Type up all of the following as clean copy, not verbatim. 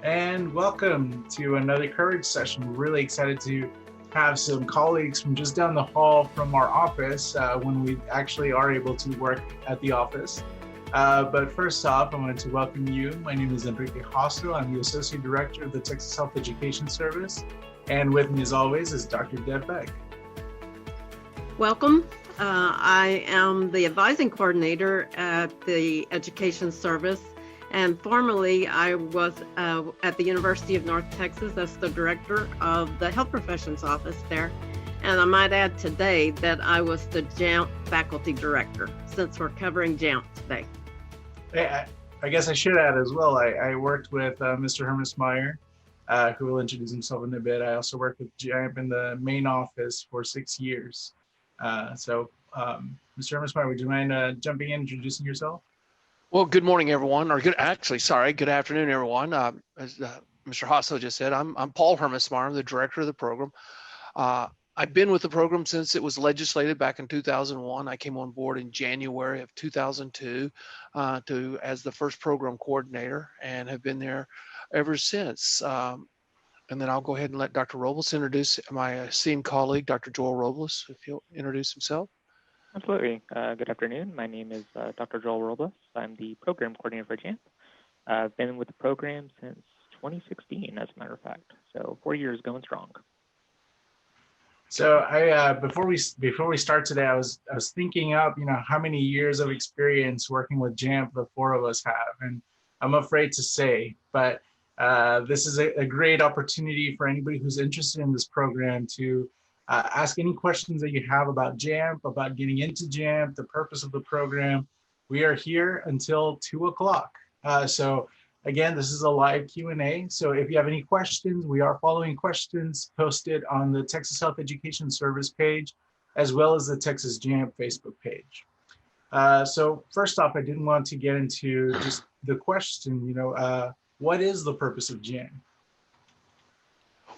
And welcome to another courage session. We're really excited to have some colleagues from just down the hall from our office when we actually are able to work at the office. But first off, I wanted to welcome you. My name is Enrique Hostel. I'm the Associate Director of the Texas Health Education Service. And with me as always is Dr. Deb Beck. Welcome. I am the Advising Coordinator at the Education Service, and formerly I was at the University of North Texas as the Director of the Health Professions Office there. And I might add today that I was the JAMP Faculty Director, since we're covering JAMP today. Hey, I guess I should add as well, I worked with Mr. Hermesmeyer, who will introduce himself in a bit. I also worked with JAMP in the main office for 6 years. Mr. Hermesmeyer, would you mind jumping in, introducing yourself? Well, good morning, everyone, or good afternoon, everyone. As Mr. Hasso just said, I'm Paul Hermesmeyer, I'm the director of the program. I've been with the program since it was legislated back in 2001. I came on board in January of 2002 as the first program coordinator, and have been there ever since. And then I'll go ahead and let Dr. Robles introduce my esteemed colleague, Dr. Joel Robles, if he'll introduce himself. Absolutely. Good afternoon. My name is Dr. Joel Robles. I'm the program coordinator for JAMP. I've been with the program since 2016, as a matter of fact. So 4 years going strong. So I before we start today, I was thinking up, how many years of experience working with JAMP the four of us have, and I'm afraid to say, but this is a great opportunity for anybody who's interested in this program to ask any questions that you have about JAMP, about getting into JAMP, the purpose of the program. We are here until 2 o'clock. So again, this is a live Q&A. So if you have any questions, we are following questions posted on the Texas Health Education Service page, as well as the Texas JAMP Facebook page. So first off, I didn't want to get into just the question, what is the purpose of JAMP?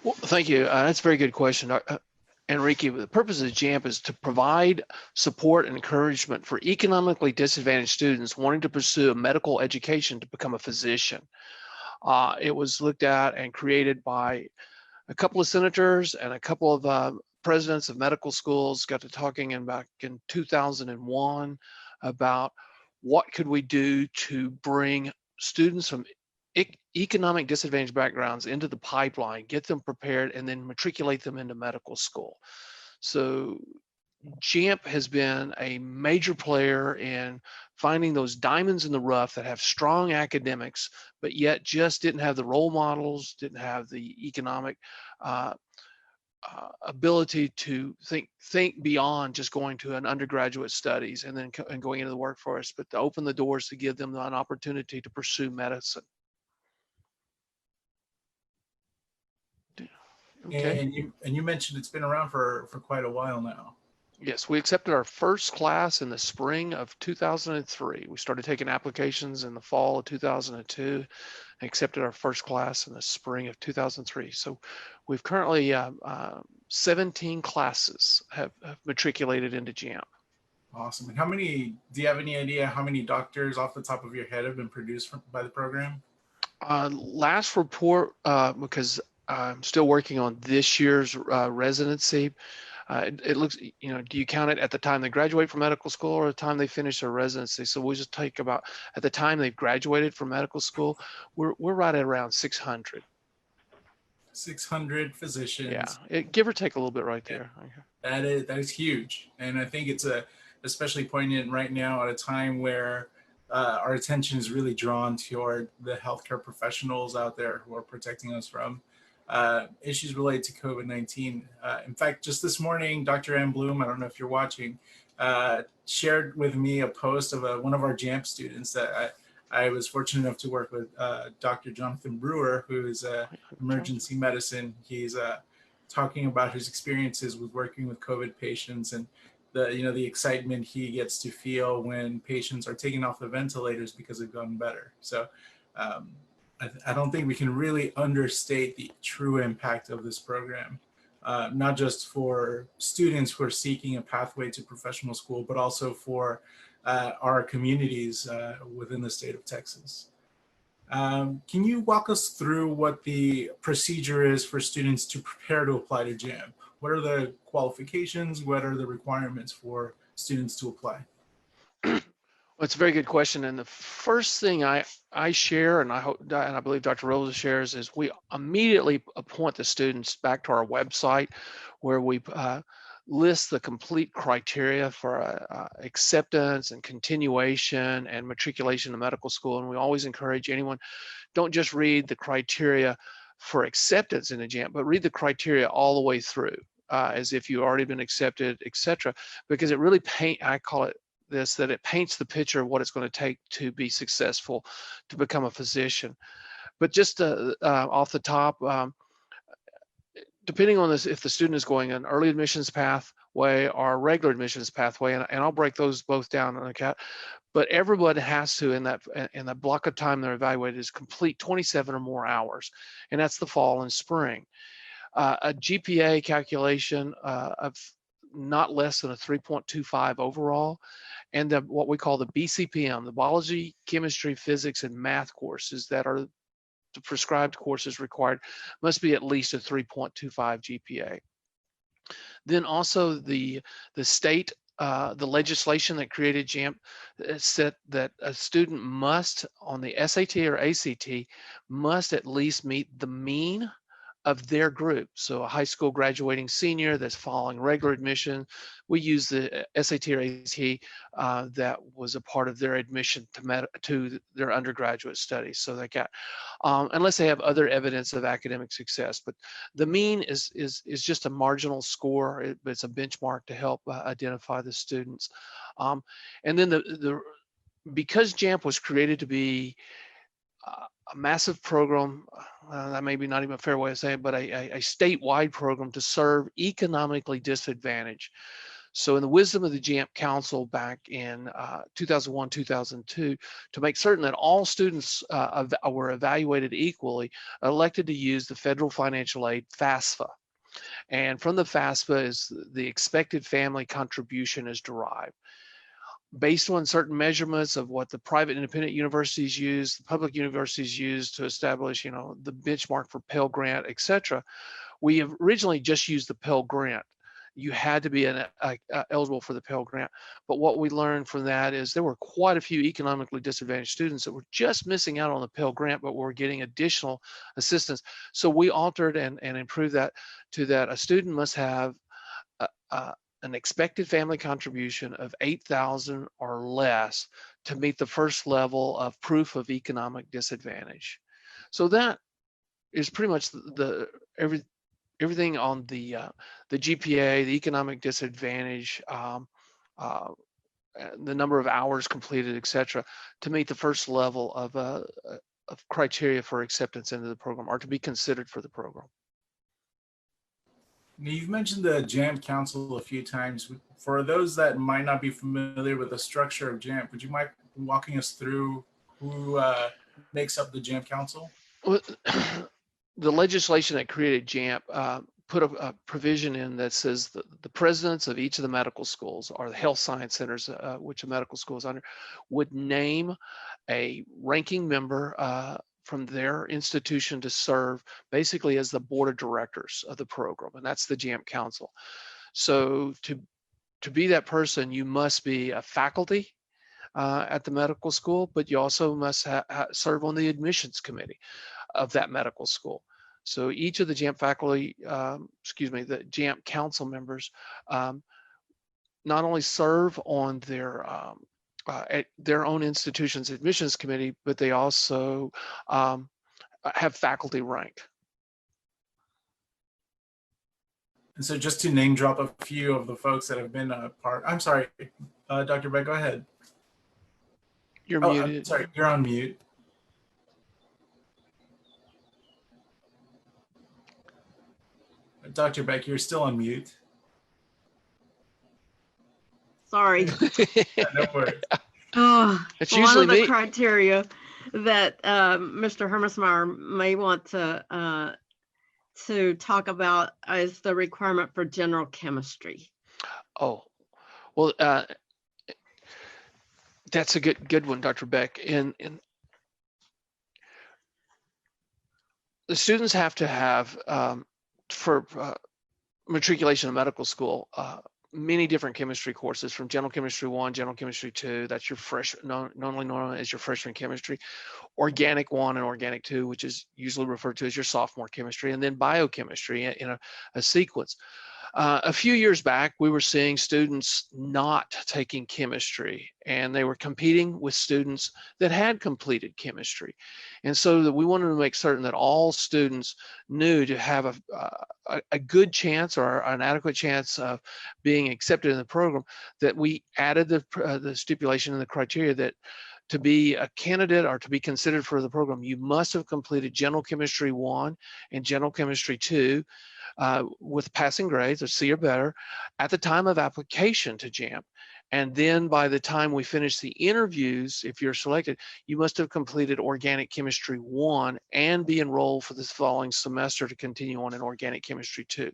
Well, thank you. That's a very good question. Enrique, the purpose of JAMP is to provide support and encouragement for economically disadvantaged students wanting to pursue a medical education to become a physician. It was looked at and created by a couple of senators and a couple of presidents of medical schools. Got to talking back in 2001 about what could we do to bring students from economic disadvantaged backgrounds into the pipeline, get them prepared, and then matriculate them into medical school. So JAMP has been a major player in finding those diamonds in the rough that have strong academics, but yet just didn't have the role models, didn't have the economic ability to think beyond just going to an undergraduate studies and then going into the workforce, but to open the doors to give them an opportunity to pursue medicine. Okay. And you mentioned it's been around for quite a while now. Yes, we accepted our first class in the spring of 2003. We started taking applications in the fall of 2002 and accepted our first class in the spring of 2003. So we've currently 17 classes have matriculated into JAMP. Awesome. And do you have any idea how many doctors off the top of your head have been produced by the program? Last report, because I'm still working on this year's residency. It looks, do you count it at the time they graduate from medical school or the time they finish their residency? So we just take about, at the time they've graduated from medical school, we're right at around 600. 600 physicians. Yeah, give or take a little bit right there. That is huge. And I think it's especially poignant right now at a time where our attention is really drawn toward the healthcare professionals out there who are protecting us from issues related to COVID-19. In fact, just this morning, Dr. Ann Bloom, I don't know if you're watching, shared with me a post of one of our JAMP students that I was fortunate enough to work with, Dr. Jonathan Brewer, who is emergency medicine. He's talking about his experiences with working with COVID patients and the excitement he gets to feel when patients are taken off the ventilators because they've gotten better. So I don't think we can really understate the true impact of this program, not just for students who are seeking a pathway to professional school, but also for our communities within the state of Texas. Can you walk us through what the procedure is for students to prepare to apply to JAMP? What are the qualifications? What are the requirements for students to apply? Well, it's a very good question. And the first thing I share, and I hope, and I believe Dr. Robles shares, is we immediately point the students back to our website, where we list the complete criteria for acceptance and continuation and matriculation to medical school. And we always encourage anyone, don't just read the criteria for acceptance in the JAMP, but read the criteria all the way through, as if you've already been accepted, etc. Because it really I call it this, that it paints the picture of what it's going to take to be successful, to become a physician. But just off the top, depending on this, if the student is going an early admissions pathway or a regular admissions pathway, and I'll break those both down on account, but everyone has to, in that block of time they're evaluated, is complete 27 or more hours, and that's the fall and spring. A GPA calculation of not less than a 3.25 overall, and what we call the BCPM, the biology, chemistry, physics, and math courses that are the prescribed courses required must be at least a 3.25 GPA. Then also the state, the legislation that created JAMP said that a student must, on the SAT or ACT, must at least meet the mean of their group. So a high school graduating senior that's following regular admission, we use the SAT or ACT that was a part of their admission to their undergraduate studies. So they got, unless they have other evidence of academic success, but the mean is just a marginal score. It's a benchmark to help identify the students. And then because JAMP was created to be a massive program, that may be not even a fair way of saying it, but a statewide program to serve economically disadvantaged. So in the wisdom of the JAMP Council back in 2001, 2002, to make certain that all students were evaluated equally, elected to use the federal financial aid FAFSA. And from the FAFSA is the expected family contribution is derived. Based on certain measurements of what the private independent universities use, the public universities use to establish, the benchmark for Pell Grant, etc. We have originally just used the Pell Grant. You had to be eligible for the Pell Grant. But what we learned from that is there were quite a few economically disadvantaged students that were just missing out on the Pell Grant, but were getting additional assistance. So we altered and improved that to that a student must have an expected family contribution of $8,000 or less to meet the first level of proof of economic disadvantage. So that is pretty much everything on the GPA, the economic disadvantage, the number of hours completed, etc., to meet the first level of criteria for acceptance into the program or to be considered for the program. Now, you've mentioned the JAMP Council a few times. For those that might not be familiar with the structure of JAMP, would you mind walking us through who makes up the JAMP Council? Well, the legislation that created JAMP put a provision in that says the presidents of each of the medical schools or the health science centers, which a medical school is under, would name a ranking member from their institution to serve basically as the board of directors of the program, and that's the JAMP Council. So to be that person, you must be a faculty at the medical school, but you also must serve on the admissions committee of that medical school. So each of the JAMP faculty, the JAMP Council members, not only serve on at their own institution's admissions committee, but they also have faculty rank. And so just to name drop a few of the folks that have been a part, I'm sorry, Dr. Beck, go ahead. You're muted. I'm sorry, you're on mute. Dr. Beck, you're still on mute. Sorry. No worries. It's one usually of the me. criteria that Mr. Hermesmeyer may want to talk about is the requirement for general chemistry. Oh, well, that's a good one, Dr. Beck. And the students have to have, for matriculation in medical school, many different chemistry courses, from general chemistry 1, general chemistry 2, that's your normally known as your freshman chemistry, organic 1 and organic 2, which is usually referred to as your sophomore chemistry, and then biochemistry in a sequence. A few years back, we were seeing students not taking chemistry, and they were competing with students that had completed chemistry. And so that we wanted to make certain that all students knew to have a good chance or an adequate chance of being accepted in the program, that we added the stipulation and the criteria that to be a candidate or to be considered for the program, you must have completed general chemistry 1 and general chemistry 2 with passing grades of C or better at the time of application to JAMP. And then by the time we finish the interviews, if you're selected, you must have completed organic chemistry 1 and be enrolled for this following semester to continue on in organic chemistry 2.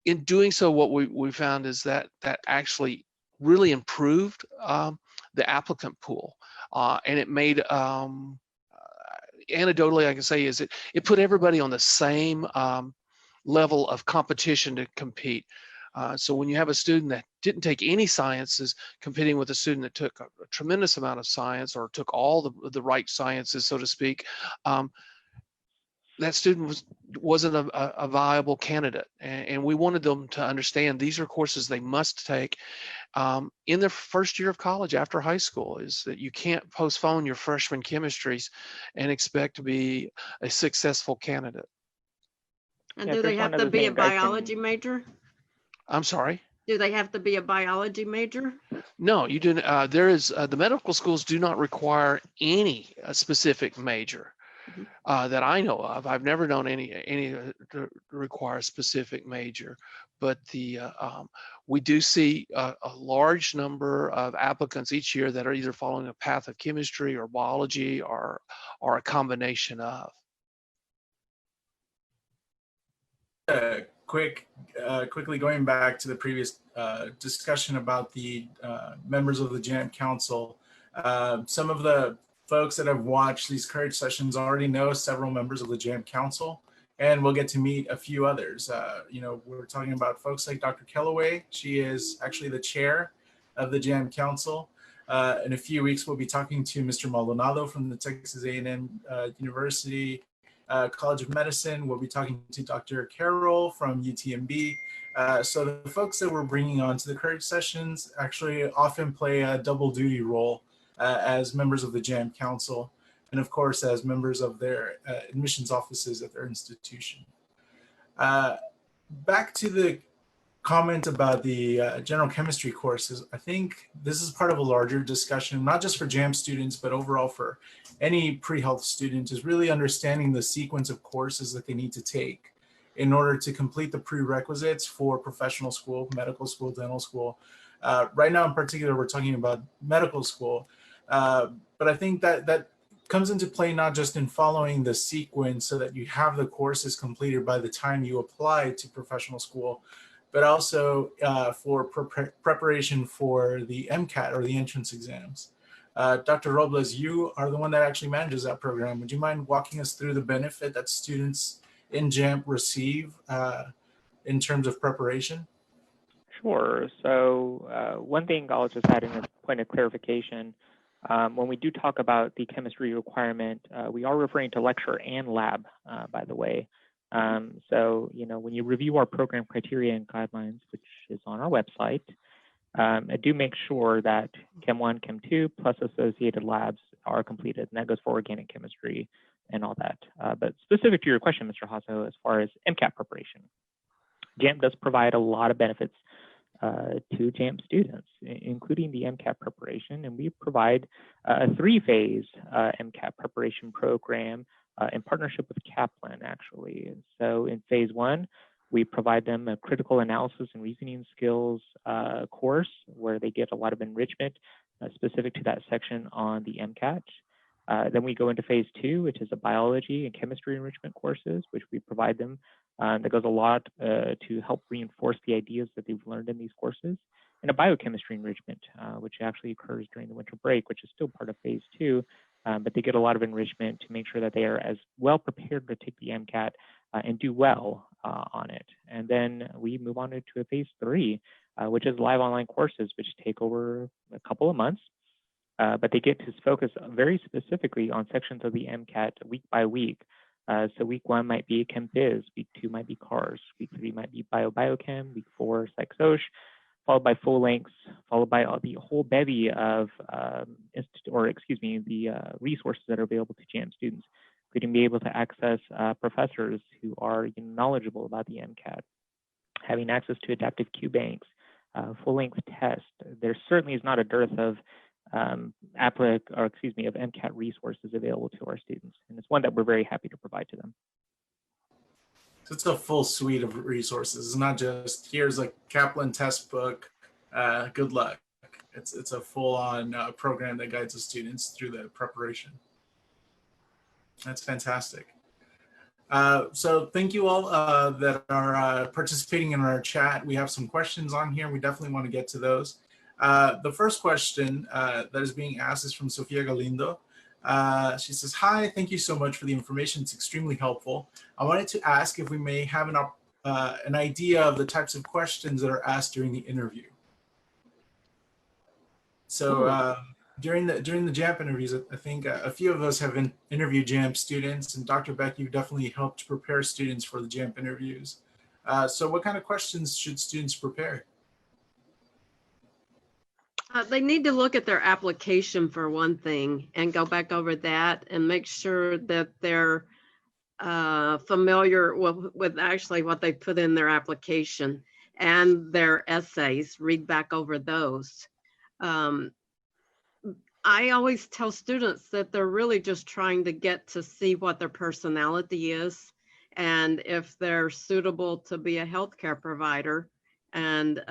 In doing so, what we found is that actually really improved the applicant pool. And it made, anecdotally, I can say is it put everybody on the same level of competition to compete. So when you have a student that didn't take any sciences competing with a student that took a tremendous amount of science or took all the right sciences, so to speak, that student wasn't a viable candidate. And we wanted them to understand these are courses they must take in their first year of college after high school, is that you can't postpone your freshman chemistries and expect to be a successful candidate. And Yeah, do they there's have one to other be a thing I can- biology major? I'm sorry? Do they have to be a biology major? No, you do. There is the medical schools do not require any specific major that I know of. I've never known any to require a specific major, but we do see a large number of applicants each year that are either following a path of chemistry or biology or a combination of. Quickly going back to the previous discussion about the members of the JAMP Council, some of the folks that have watched these courage sessions already know several members of the JAMP Council, and we'll get to meet a few others. We're talking about folks like Dr. Kellaway. She is actually the chair of the JAMP Council. In a few weeks, we'll be talking to Mr. Maldonado from the Texas A&M University College of Medicine. We'll be talking to Dr. Carroll from UTMB. So the folks that we're bringing on to the courage sessions actually often play a double duty role as members of the JAMP Council, and of course as members of their admissions offices at their institution. Back to the comment about the general chemistry courses, I think this is part of a larger discussion, not just for JAMP students, but overall for any pre-health student, is really understanding the sequence of courses that they need to take in order to complete the prerequisites for professional school, medical school, dental school. Right now in particular, we're talking about medical school, but I think that comes into play not just in following the sequence so that you have the courses completed by the time you apply to professional school, but also for preparation for the MCAT or the entrance exams. Dr. Robles, you are the one that actually manages that program. Would you mind walking us through the benefit that students in JAMP receive in terms of preparation? Sure. So one thing I'll just add in a point of clarification. When we do talk about the chemistry requirement, we are referring to lecture and lab, by the way. So, when you review our program criteria and guidelines, which is on our website, do make sure that Chem 1, Chem 2 plus associated labs are completed, and that goes for organic chemistry and all that. But specific to your question, Mr. Hasso, as far as MCAT preparation, JAMP does provide a lot of benefits to JAMP students, including the MCAT preparation, and we provide a 3-phase MCAT preparation program in partnership with Kaplan, actually. So in phase 1, we provide them a critical analysis and reasoning skills course where they get a lot of enrichment specific to that section on the MCAT. Then we go into phase 2, which is a biology and chemistry enrichment courses, which we provide them. That goes a lot to help reinforce the ideas that they've learned in these courses. and a biochemistry enrichment, which actually occurs during the winter break, which is still part of phase 2, but they get a lot of enrichment to make sure that they are as well prepared to take the MCAT and do well on it. And then we move on to a phase 3, which is live online courses, which take over a couple of months. But they get to focus very specifically on sections of the MCAT week by week. So week 1 might be Chem Phys, week 2 might be CARS, week 3 might be Biochem, week 4 Psych Soc, followed by full lengths, followed by the whole bevy of the resources that are available to JAMP students, including being able to access professors who are knowledgeable about the MCAT, having access to adaptive Q banks, full-length tests. There certainly is not a dearth of MCAT resources available to our students, and it's one that we're very happy to provide to them. So it's a full suite of resources. It's not just here's a Kaplan test book, good luck. It's a full-on program that guides the students through the preparation. That's fantastic. So thank you all that are participating in our chat. We have some questions on here. We definitely want to get to those. The first question that is being asked is from Sofia Galindo. She says, hi, thank you so much for the information. It's extremely helpful. I wanted to ask if we may have an idea of the types of questions that are asked during the interview. So during the JAMP interviews, I think a few of us have interviewed JAMP students, and Dr. Beck, you definitely helped prepare students for the JAMP interviews. So what kind of questions should students prepare? They need to look at their application for one thing and go back over that and make sure that they're familiar with actually what they put in their application and their essays, read back over those. I always tell students that they're really just trying to get to see what their personality is and if they're suitable to be a healthcare provider, and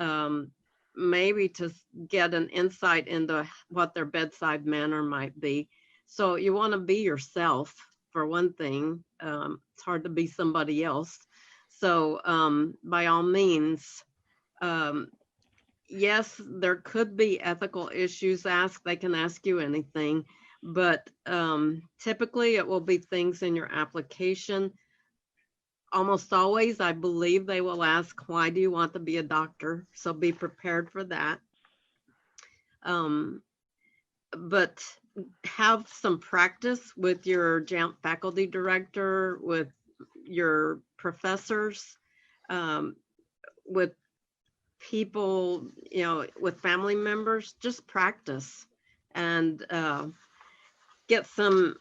maybe to get an insight into what their bedside manner might be. So you want to be yourself, for one thing. It's hard to be somebody else. So by all means, yes, there could be ethical issues asked. They can ask you anything, but typically it will be things in your application. Almost always, I believe they will ask, why do you want to be a doctor? So be prepared for that. But have some practice with your JAMP faculty director, with your professors, with people, with family members. Just practice and get some,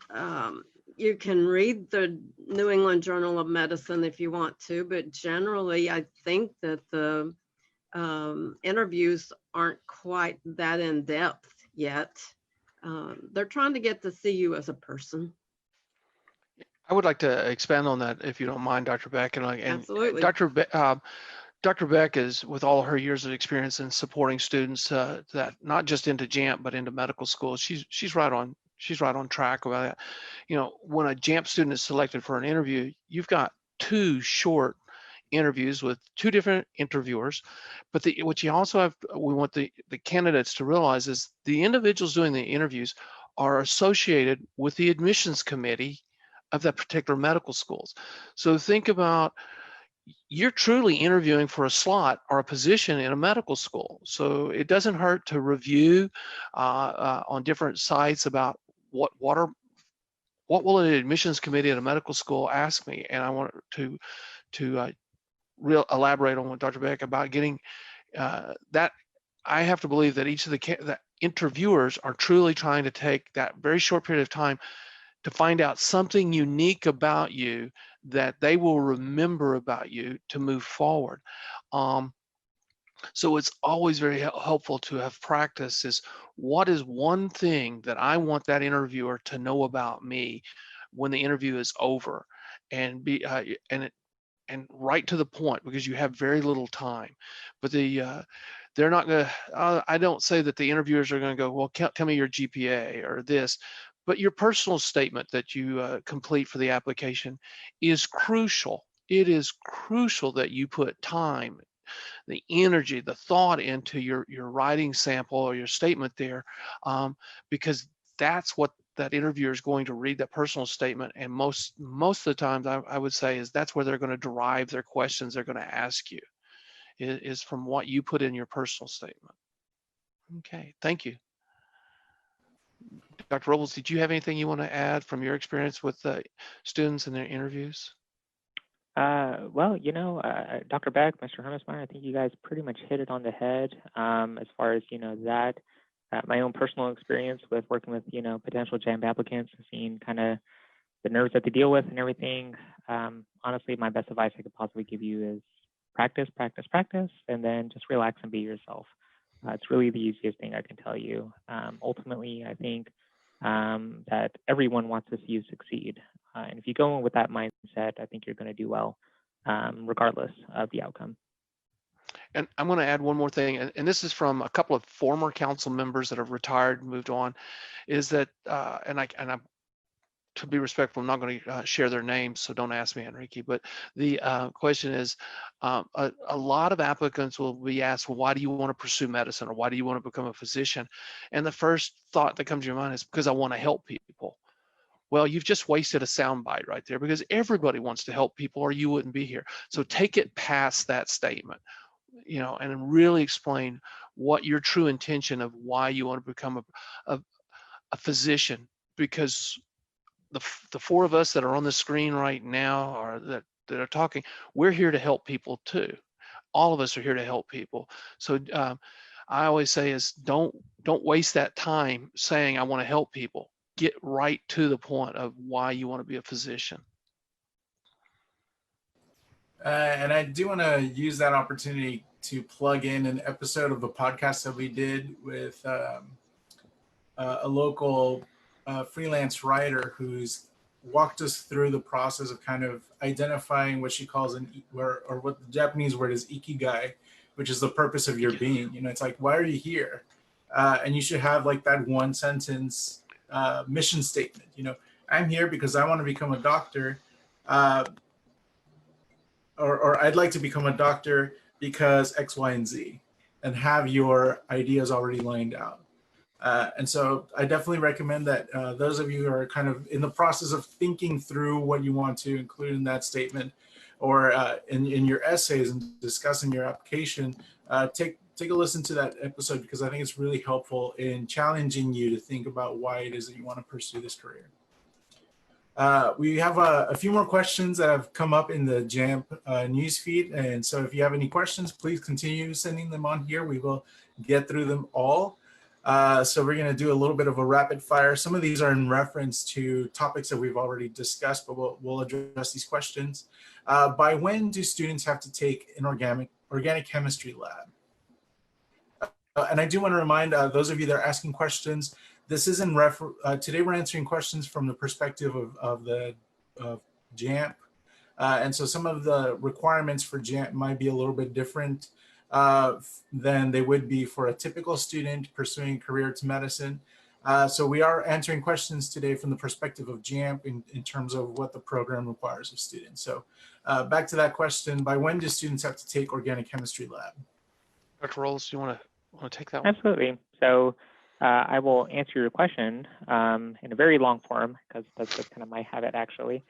you can read the New England Journal of Medicine if you want to, but generally I think that the interviews aren't quite that in depth yet. They're trying to get to see you as a person. I would like to expand on that, if you don't mind, Dr. Beck. And Absolutely. Dr. Beck is, with all her years of experience in supporting students that not just into JAMP but into medical school, she's right on track about that. When a JAMP student is selected for an interview, you've got 2 short interviews with 2 different interviewers. But what you also have, we want the candidates to realize, is the individuals doing the interviews are associated with the admissions committee of that particular medical schools. So think about, you're truly interviewing for a slot or a position in a medical school. So it doesn't hurt to review on different sites about what will an admissions committee at a medical school ask me. And I want to elaborate on what Dr. Beck about getting that. I have to believe that each of the interviewers are truly trying to take that very short period of time to find out something unique about you that they will remember about you to move forward. So it's always very helpful to have practice. Is what is one thing that I want that interviewer to know about me when the interview is over, and be and right to the point, because you have very little time. But they're not going to, I don't say that the interviewers are going to go, well, tell me your GPA or this, but your personal statement that you complete for the application is crucial. It is crucial that you put time the energy, the thought into your writing sample or your statement there, because that's what that interviewer is going to read, that personal statement. And most of the times I would say is that's where they're going to derive their questions they're going to ask you, is from what you put in your personal statement. Okay, thank you. Dr. Robles, did you have anything you want to add from your experience with students in their interviews? Well, you know, Dr. Beck, Mr. Hermesmeyer, I think you guys pretty much hit it on the head as far as, you know, that my own personal experience with working with, you know, potential JAMP applicants, seeing kind of the nerves that they deal with and everything. Honestly, my best advice I could possibly give you is practice, practice, practice, and then just relax and be yourself. It's really the easiest thing I can tell you. Ultimately, I think that everyone wants to see you succeed. And if you go in with that mindset, I think you're going to do well, regardless of the outcome. And I'm going to add one more thing, and this is from a couple of former council members that have retired and moved on, is that, and I'm, to be respectful, I'm not going to share their names, so don't ask me, Enrique, but the question is, a lot of applicants will be asked, well, why do you want to pursue medicine, or why do you want to become a physician? And the first thought that comes to your mind is because I want to help people. Well, you've just wasted a soundbite right there, because everybody wants to help people or you wouldn't be here. So take it past that statement, you know, and really explain what your true intention of why you want to become a physician, because the four of us that are on the screen right now, or that are talking, we're here to help people too. All of us are here to help people. So I always say is don't waste that time saying I want to help people. Get right to the point of why you want to be a physician. And I do want to use that opportunity to plug in an episode of a podcast that we did with a local freelance writer who's walked us through the process of kind of identifying what she calls or what the Japanese word is ikigai, which is the purpose of your being. You know, it's like, why are you here? And you should have like that one sentence mission statement. You know, I'm here because I want to become a doctor, or I'd like to become a doctor because X, Y, and Z, and have your ideas already lined out. And so I definitely recommend that those of you who are kind of in the process of thinking through what you want to include in that statement, or in your essays and discussing your application, take a listen to that episode, because I think it's really helpful in challenging you to think about why it is that you want to pursue this career. We have a few more questions that have come up in the JAMP newsfeed, and so if you have any questions, please continue sending them on here. We will get through them all. So we're going to do a little bit of a rapid fire. Some of these are in reference to topics that we've already discussed, but we'll address these questions. By when do students have to take an organic chemistry lab? And I do want to remind those of you that are asking questions, this is in today we're answering questions from the perspective of JAMP. And so some of the requirements for JAMP might be a little bit different than they would be for a typical student pursuing a career to medicine. So we are answering questions today from the perspective of JAMP in terms of what the program requires of students. So back to that question, by when do students have to take organic chemistry lab? Dr. Robles, do you want to take that one? Absolutely. So I will answer your question in a very long form, because that's kind of my habit, actually.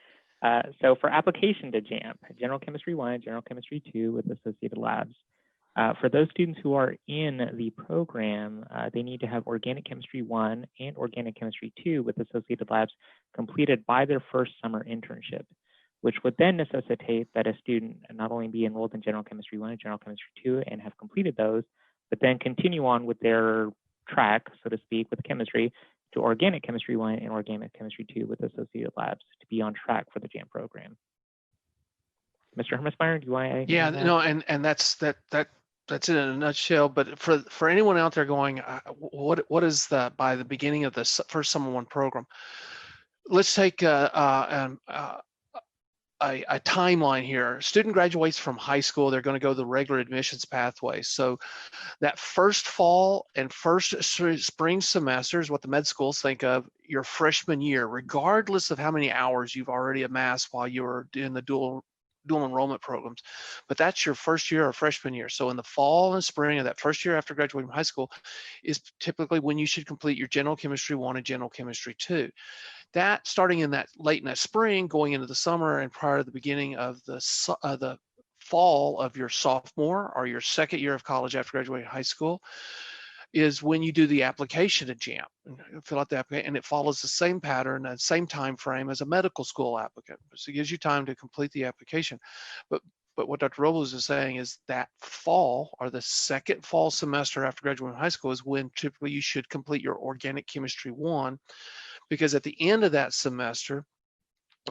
So for application to JAMP, General Chemistry 1, General Chemistry 2 with associated labs, for those students who are in the program, they need to have Organic Chemistry 1 and Organic Chemistry 2 with associated labs completed by their first summer internship, which would then necessitate that a student not only be enrolled in General Chemistry 1 and General Chemistry 2 and have completed those, but then continue on with their track, so to speak, with chemistry to Organic Chemistry 1 and Organic Chemistry 2 with associated labs to be on track for the JAMP program. Mr. Hermesmeyer, do you want to? Yeah, no, and that's it in a nutshell. But for anyone out there going, what is the by the beginning of the first summer one program? Let's take a timeline here. Student graduates from high school, they're going to go the regular admissions pathway. So that first fall and first spring semester is what the med schools think of your freshman year, regardless of how many hours you've already amassed while you were in the dual dual enrollment programs, but that's your first year or freshman year. So in the fall and spring of that first year after graduating from high school is typically when you should complete your general chemistry 1 and general chemistry 2. That starting in that late in that spring, going into the summer and prior to the beginning of the fall of your sophomore or your second year of college after graduating high school is when you do the application to JAMP and fill out the application, and it follows the same pattern and same time frame as a medical school applicant. So it gives you time to complete the application. But what Dr. Robles is saying is that fall or the second fall semester after graduating high school is when typically you should complete your organic chemistry 1, because at the end of that semester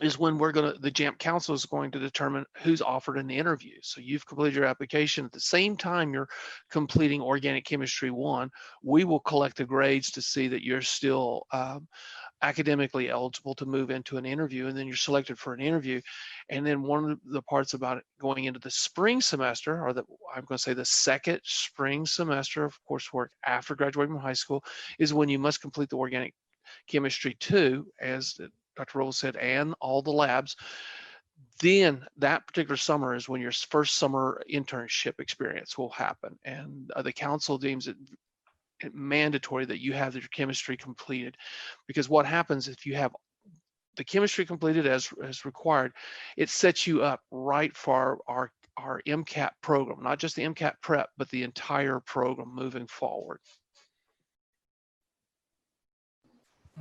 is when the JAMP council is going to determine who's offered in the interview. So you've completed your application. At the same time you're completing organic chemistry 1, we will collect the grades to see that you're still academically eligible to move into an interview, and then you're selected for an interview. And then one of the parts about it going into the spring semester, or I'm going to say the second spring semester of coursework after graduating from high school, is when you must complete the organic chemistry 2, as Dr. Robles said, and all the labs. Then that particular summer is when your first summer internship experience will happen, and the council deems it mandatory that you have your chemistry completed, because what happens if you have the chemistry completed as required, it sets you up right for our MCAT program, not just the MCAT prep, but the entire program moving forward.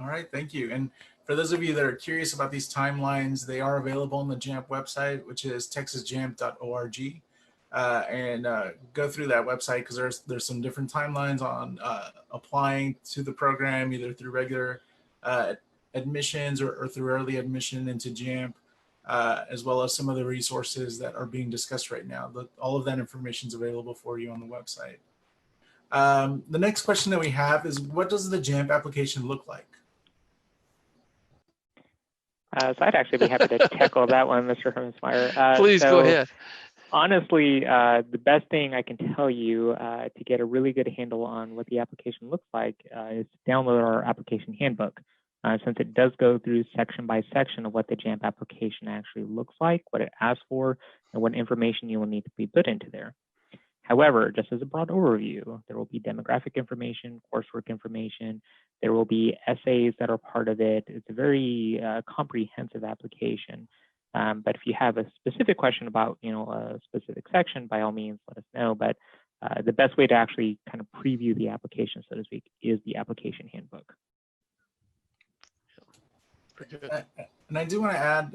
All right, thank you. And for those of you that are curious about these timelines, they are available on the JAMP website, which is texasjamp.org. Go through that website because there's some different timelines on applying to the program, either through regular admissions or through early admission into JAMP, as well as some of the resources that are being discussed right now. All of that information is available for you on the website. The next question that we have is, what does the JAMP application look like? So I'd actually be happy to tackle that one, Mr. Hermesmeyer. Please go ahead. Honestly, the best thing I can tell you to get a really good handle on what the application looks like is to download our application handbook, since it does go through section by section of what the JAMP application actually looks like, what it asks for, and what information you will need to be put into there. However, just as a broad overview, there will be demographic information, coursework information, there will be essays that are part of it. It's a very comprehensive application. But if you have a specific question about, a specific section, by all means, let us know. But the best way to actually kind of preview the application, so to speak, is the application handbook. And I do want to add,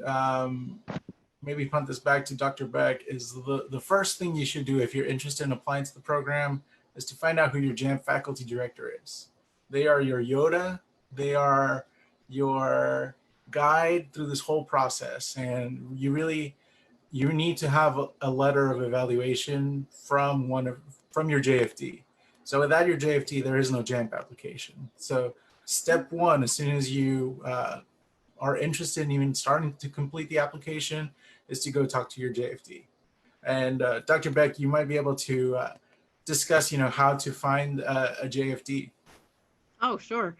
maybe punt this back to Dr. Beck, is the first thing you should do if you're interested in applying to the program is to find out who your JAMP faculty director is. They are your Yoda. They are your guide through this whole process. And you need to have a letter of evaluation from your JFD. So without your JFD, there is no JAMP application. So step one, as soon as you are interested in even starting to complete the application, is to go talk to your JFD. And Dr. Beck, you might be able to discuss, how to find a JFD. Oh, sure.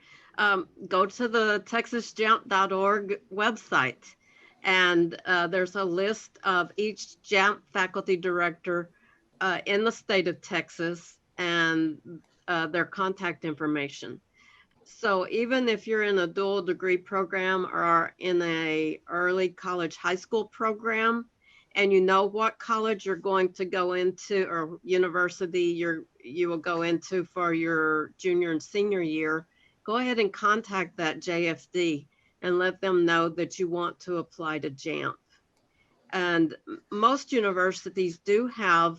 Go to the texasjamp.org website, and there's a list of each JAMP faculty director in the state of Texas and their contact information. So even if you're in a dual degree program or in a early college high school program, and you know what college you're going to go into or university you will go into for your junior and senior year, go ahead and contact that JFD and let them know that you want to apply to JAMP. And most universities do have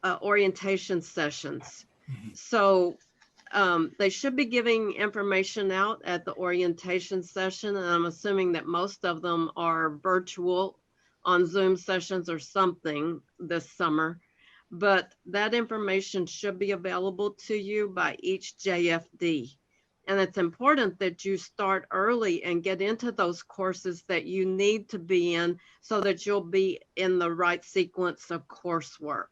orientation sessions. So they should be giving information out at the orientation session. And I'm assuming that most of them are virtual on Zoom sessions or something this summer. But that information should be available to you by each JFD. And it's important that you start early and get into those courses that you need to be in so that you'll be in the right sequence of coursework.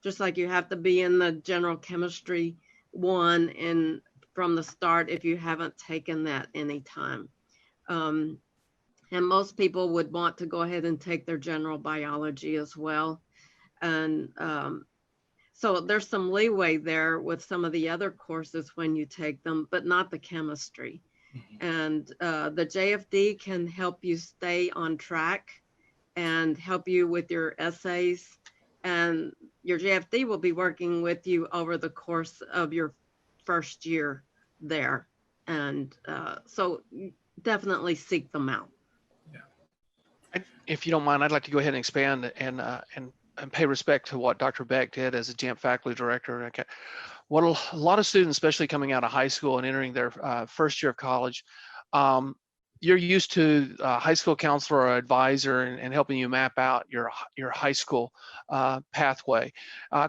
Just like you have to be in the general chemistry 1 and from the start if you haven't taken that any time. And most people would want to go ahead and take their general biology as well. And so there's some leeway there with some of the other courses when you take them, but not the chemistry. And the JFD can help you stay on track and help you with your essays. And your JFD will be working with you over the course of your first year there. And so definitely seek them out. If you don't mind, I'd like to go ahead and expand and pay respect to what Dr. Beck did as a JAMP faculty director. Okay. What a lot of students, especially coming out of high school and entering their first year of college, you're used to a high school counselor or advisor and helping you map out your high school pathway.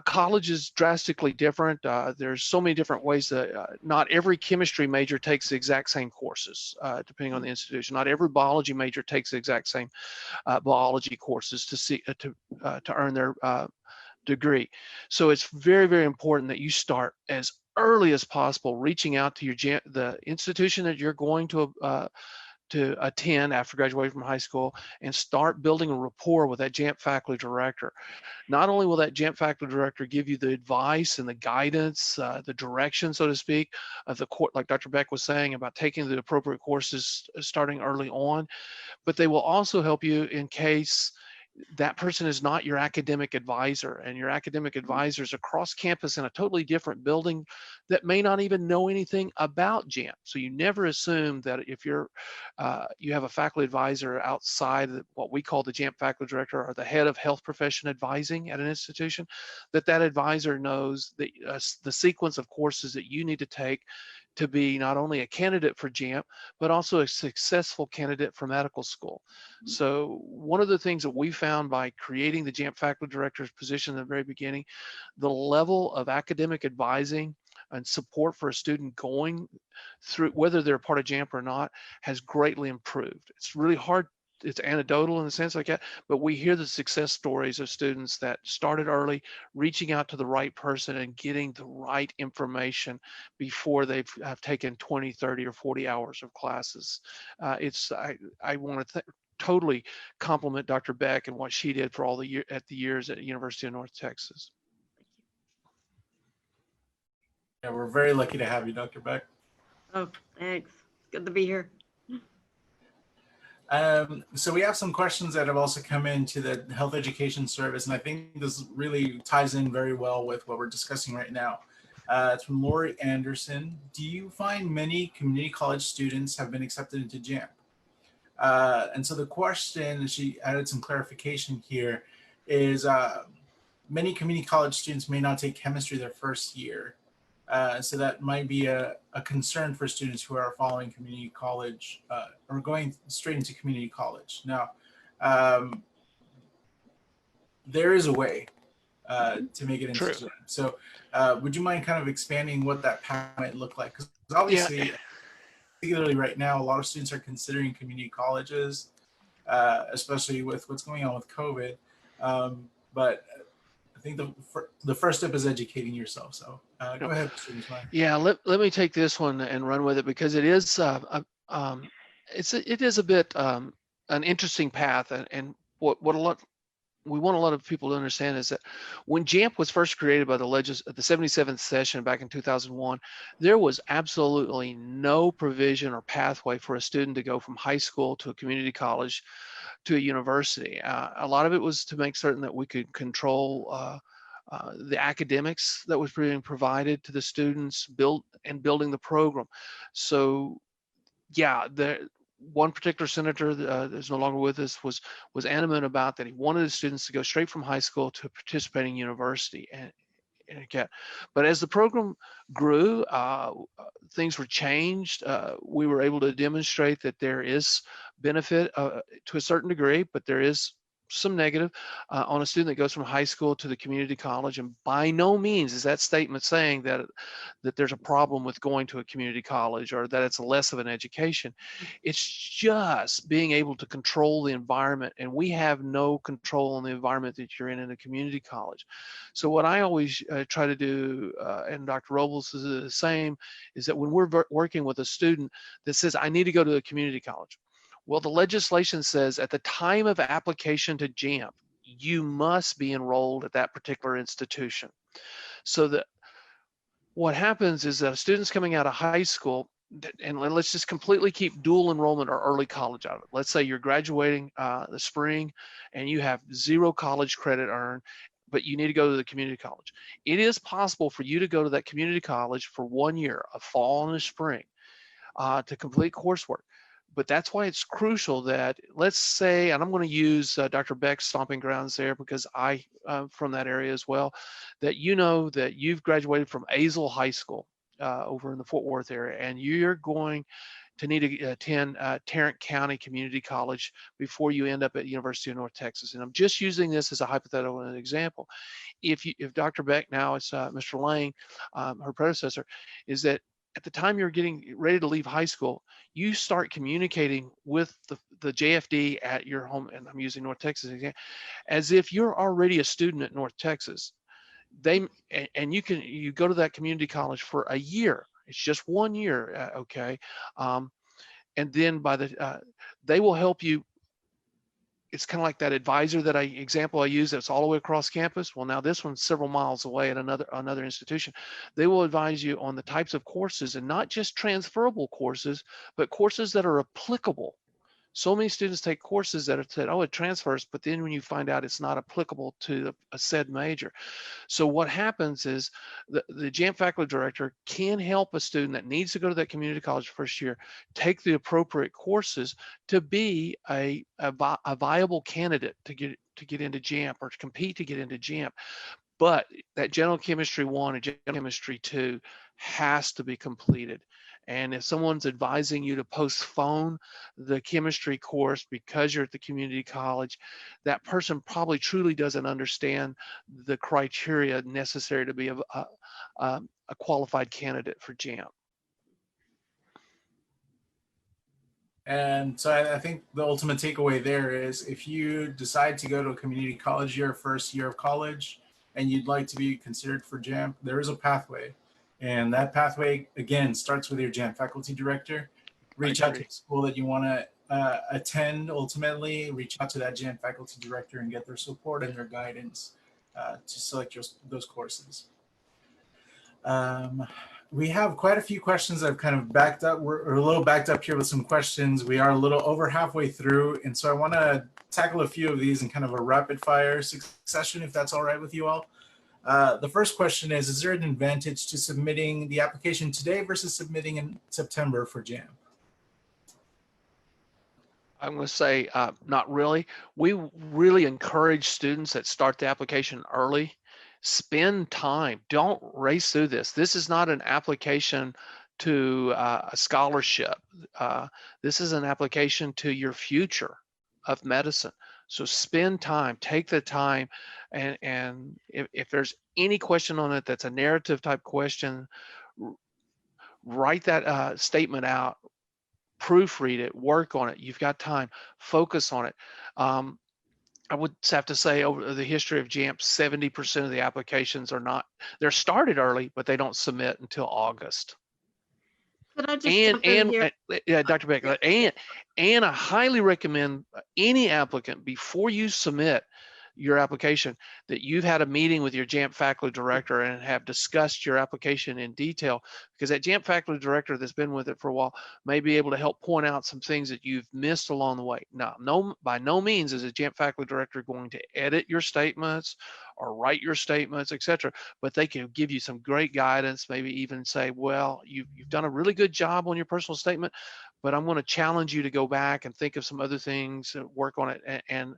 College is drastically different. There's so many different ways that not every chemistry major takes the exact same courses, depending on the institution. Not every biology major takes the exact same biology courses to earn their degree. So it's very, very important that you start as early as possible, reaching out to the institution that you're going to attend after graduating from high school, and start building a rapport with that JAMP faculty director. Not only will that JAMP faculty director give you the advice and the guidance, the direction, so to speak, of the course, like Dr. Beck was saying about taking the appropriate courses starting early on, but they will also help you in case that person is not your academic advisor, and your academic advisor is across campus in a totally different building that may not even know anything about JAMP. So you never assume that if you have a faculty advisor outside of what we call the JAMP faculty director or the head of health profession advising at an institution, that advisor knows the sequence of courses that you need to take to be not only a candidate for JAMP, but also a successful candidate for medical school. So one of the things that we found by creating the JAMP faculty director's position in the very beginning, the level of academic advising and support for a student going through, whether they're part of JAMP or not, has greatly improved. It's really hard. It's anecdotal in the sense like that, but we hear the success stories of students that started early, reaching out to the right person and getting the right information before they have taken 20, 30, or 40 hours of classes. I want to totally compliment Dr. Beck and what she did for all the years at the University of North Texas. Yeah, we're very lucky to have you, Dr. Beck. Oh, thanks. It's good to be here. So we have some questions that have also come into the health education service, and I think this really ties in very well with what we're discussing right now. It's from Lori Anderson. Do you find many community college students have been accepted into JAMP? And so the question, she added some clarification here, is many community college students may not take chemistry their first year. So that might be a concern for students who are following community college or going straight into community college. Now, there is a way to make it into JAMP. So would you mind kind of expanding what that path might look like? Because obviously, particularly right now, a lot of students are considering community colleges, especially with what's going on with COVID. But I think the first step is educating yourself. So go ahead, students. Yeah, let me take this one and run with it, because it is it is a bit an interesting path, and what we want a lot of people to understand is that when JAMP was first created by the 77th session back in 2001, there was absolutely no provision or pathway for a student to go from high school to a community college to a university. A lot of it was to make certain that we could control the academics that was being provided to the students, building the program. So yeah, one particular senator that's no longer with us was adamant about that. He wanted the students to go straight from high school to a participating university. But as the program grew, things were changed. We were able to demonstrate that there is benefit to a certain degree, but there is some negative on a student that goes from high school to the community college. And by no means is that statement saying that there's a problem with going to a community college or that it's less of an education. It's just being able to control the environment, and we have no control on the environment that you're in a community college. So what I always try to do, and Dr. Robles is the same, is that when we're working with a student that says, I need to go to a community college, Well, the legislation says at the time of application to JAMP, you must be enrolled at that particular institution. So that what happens is that students coming out of high school, and let's just completely keep dual enrollment or early college out of it. Let's say you're graduating the spring and you have 0 college credit earned, but you need to go to the community college. It is possible for you to go to that community college for 1 year, a fall and a spring, to complete coursework. But that's why it's crucial that, let's say, and I'm going to use Dr. Beck's stomping grounds there because I'm from that area as well, that you know that you've graduated from Azle High School over in the Fort Worth area, and you're going to need to attend Tarrant County Community College before you end up at University of North Texas. And I'm just using this as a hypothetical and an example. If Dr. Beck, now it's Mr. Lang, her predecessor, is that at the time you're getting ready to leave high school, you start communicating with the JFD at your home, and I'm using North Texas again, as if you're already a student at North Texas. You go to that community college for a year. It's just 1 year, okay? And then they will help you. It's kind of like that advisor example I use that's all the way across campus. Well, now this one's several miles away at another institution. They will advise you on the types of courses, and not just transferable courses, but courses that are applicable. So many students take courses that are said, oh, it transfers, but then when you find out it's not applicable to a said major. So what happens is the JAMP faculty director can help a student that needs to go to that community college first year take the appropriate courses to be a viable candidate to get into JAMP or to compete to get into JAMP. But that general chemistry 1 and general chemistry 2 has to be completed. And if someone's advising you to postpone the chemistry course because you're at the community college, that person probably truly doesn't understand the criteria necessary to be a qualified candidate for JAMP. And so I think the ultimate takeaway there is, if you decide to go to a community college your first year of college and you'd like to be considered for JAMP, there is a pathway. And that pathway, again, starts with your JAMP faculty director. Reach out to the school that you want to attend ultimately. Reach out to that JAMP faculty director and get their support and their guidance to select those courses. We have quite a few questions that have kind of backed up. We're a little backed up here with some questions. We are a little over halfway through. And so I want to tackle a few of these in kind of a rapid fire succession, if that's all right with you all. The first question is there an advantage to submitting the application today versus submitting in September for JAMP? I'm going to say not really. We really encourage students that start the application early. Spend time. Don't race through this. This is not an application to a scholarship. This is an application to your future of medicine. So spend time, take the time, and if there's any question on it that's a narrative type question, write that statement out, proofread it, work on it. You've got time, focus on it. I would have to say over the history of JAMP, 70% of the applications they're started early, but they don't submit until August. Could I just jump in here? Yeah, Dr. Beck, and I highly recommend any applicant, before you submit your application, that you've had a meeting with your JAMP faculty director and have discussed your application in detail, because that JAMP faculty director that's been with it for a while may be able to help point out some things that you've missed along the way. Now, by no means is a JAMP faculty director going to edit your statements or write your statements, etc., but they can give you some great guidance, maybe even say, well, you've done a really good job on your personal statement, but I'm going to challenge you to go back and think of some other things, work on it, and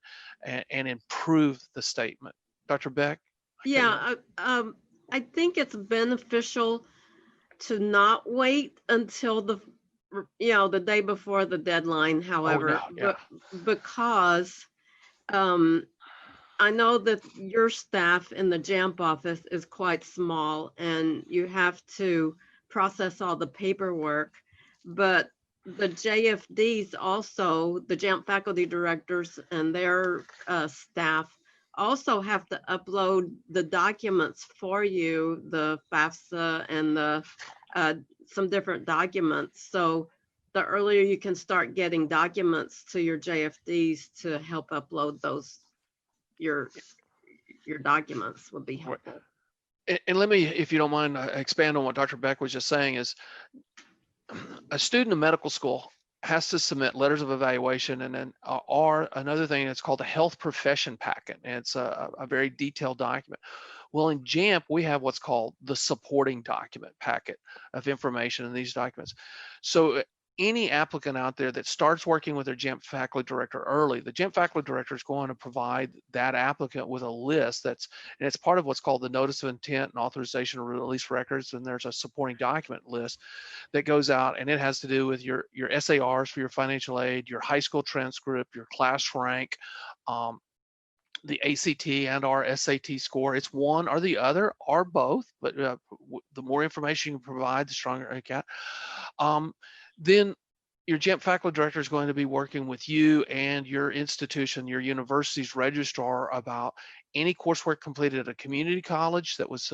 improve the statement. Dr. Beck? Yeah, I think it's beneficial to not wait until the day before the deadline, however, because I know that your staff in the JAMP office is quite small and you have to process all the paperwork, but the JFDs also, the JAMP faculty directors and their staff also have to upload the documents for you, the FAFSA and the some different documents. So the earlier you can start getting documents to your JFDs to help upload those, your documents would be helpful. And let me, if you don't mind, expand on what Dr. Beck was just saying. Is a student in medical school has to submit letters of evaluation, and then or another thing that's called a health profession packet, and it's a very detailed document. Well, in JAMP, we have what's called the supporting document packet of information in these documents. So any applicant out there that starts working with their JAMP faculty director early, the JAMP faculty director is going to provide that applicant with a list and it's part of what's called the notice of intent and authorization to release records, and there's a supporting document list that goes out, and it has to do with your SARs for your financial aid, your high school transcript, your class rank, the ACT and our SAT score. It's one or the other or both, but the more information you provide, the stronger you get. Then your JAMP faculty director is going to be working with you and your institution, your university's registrar, about any coursework completed at a community college that was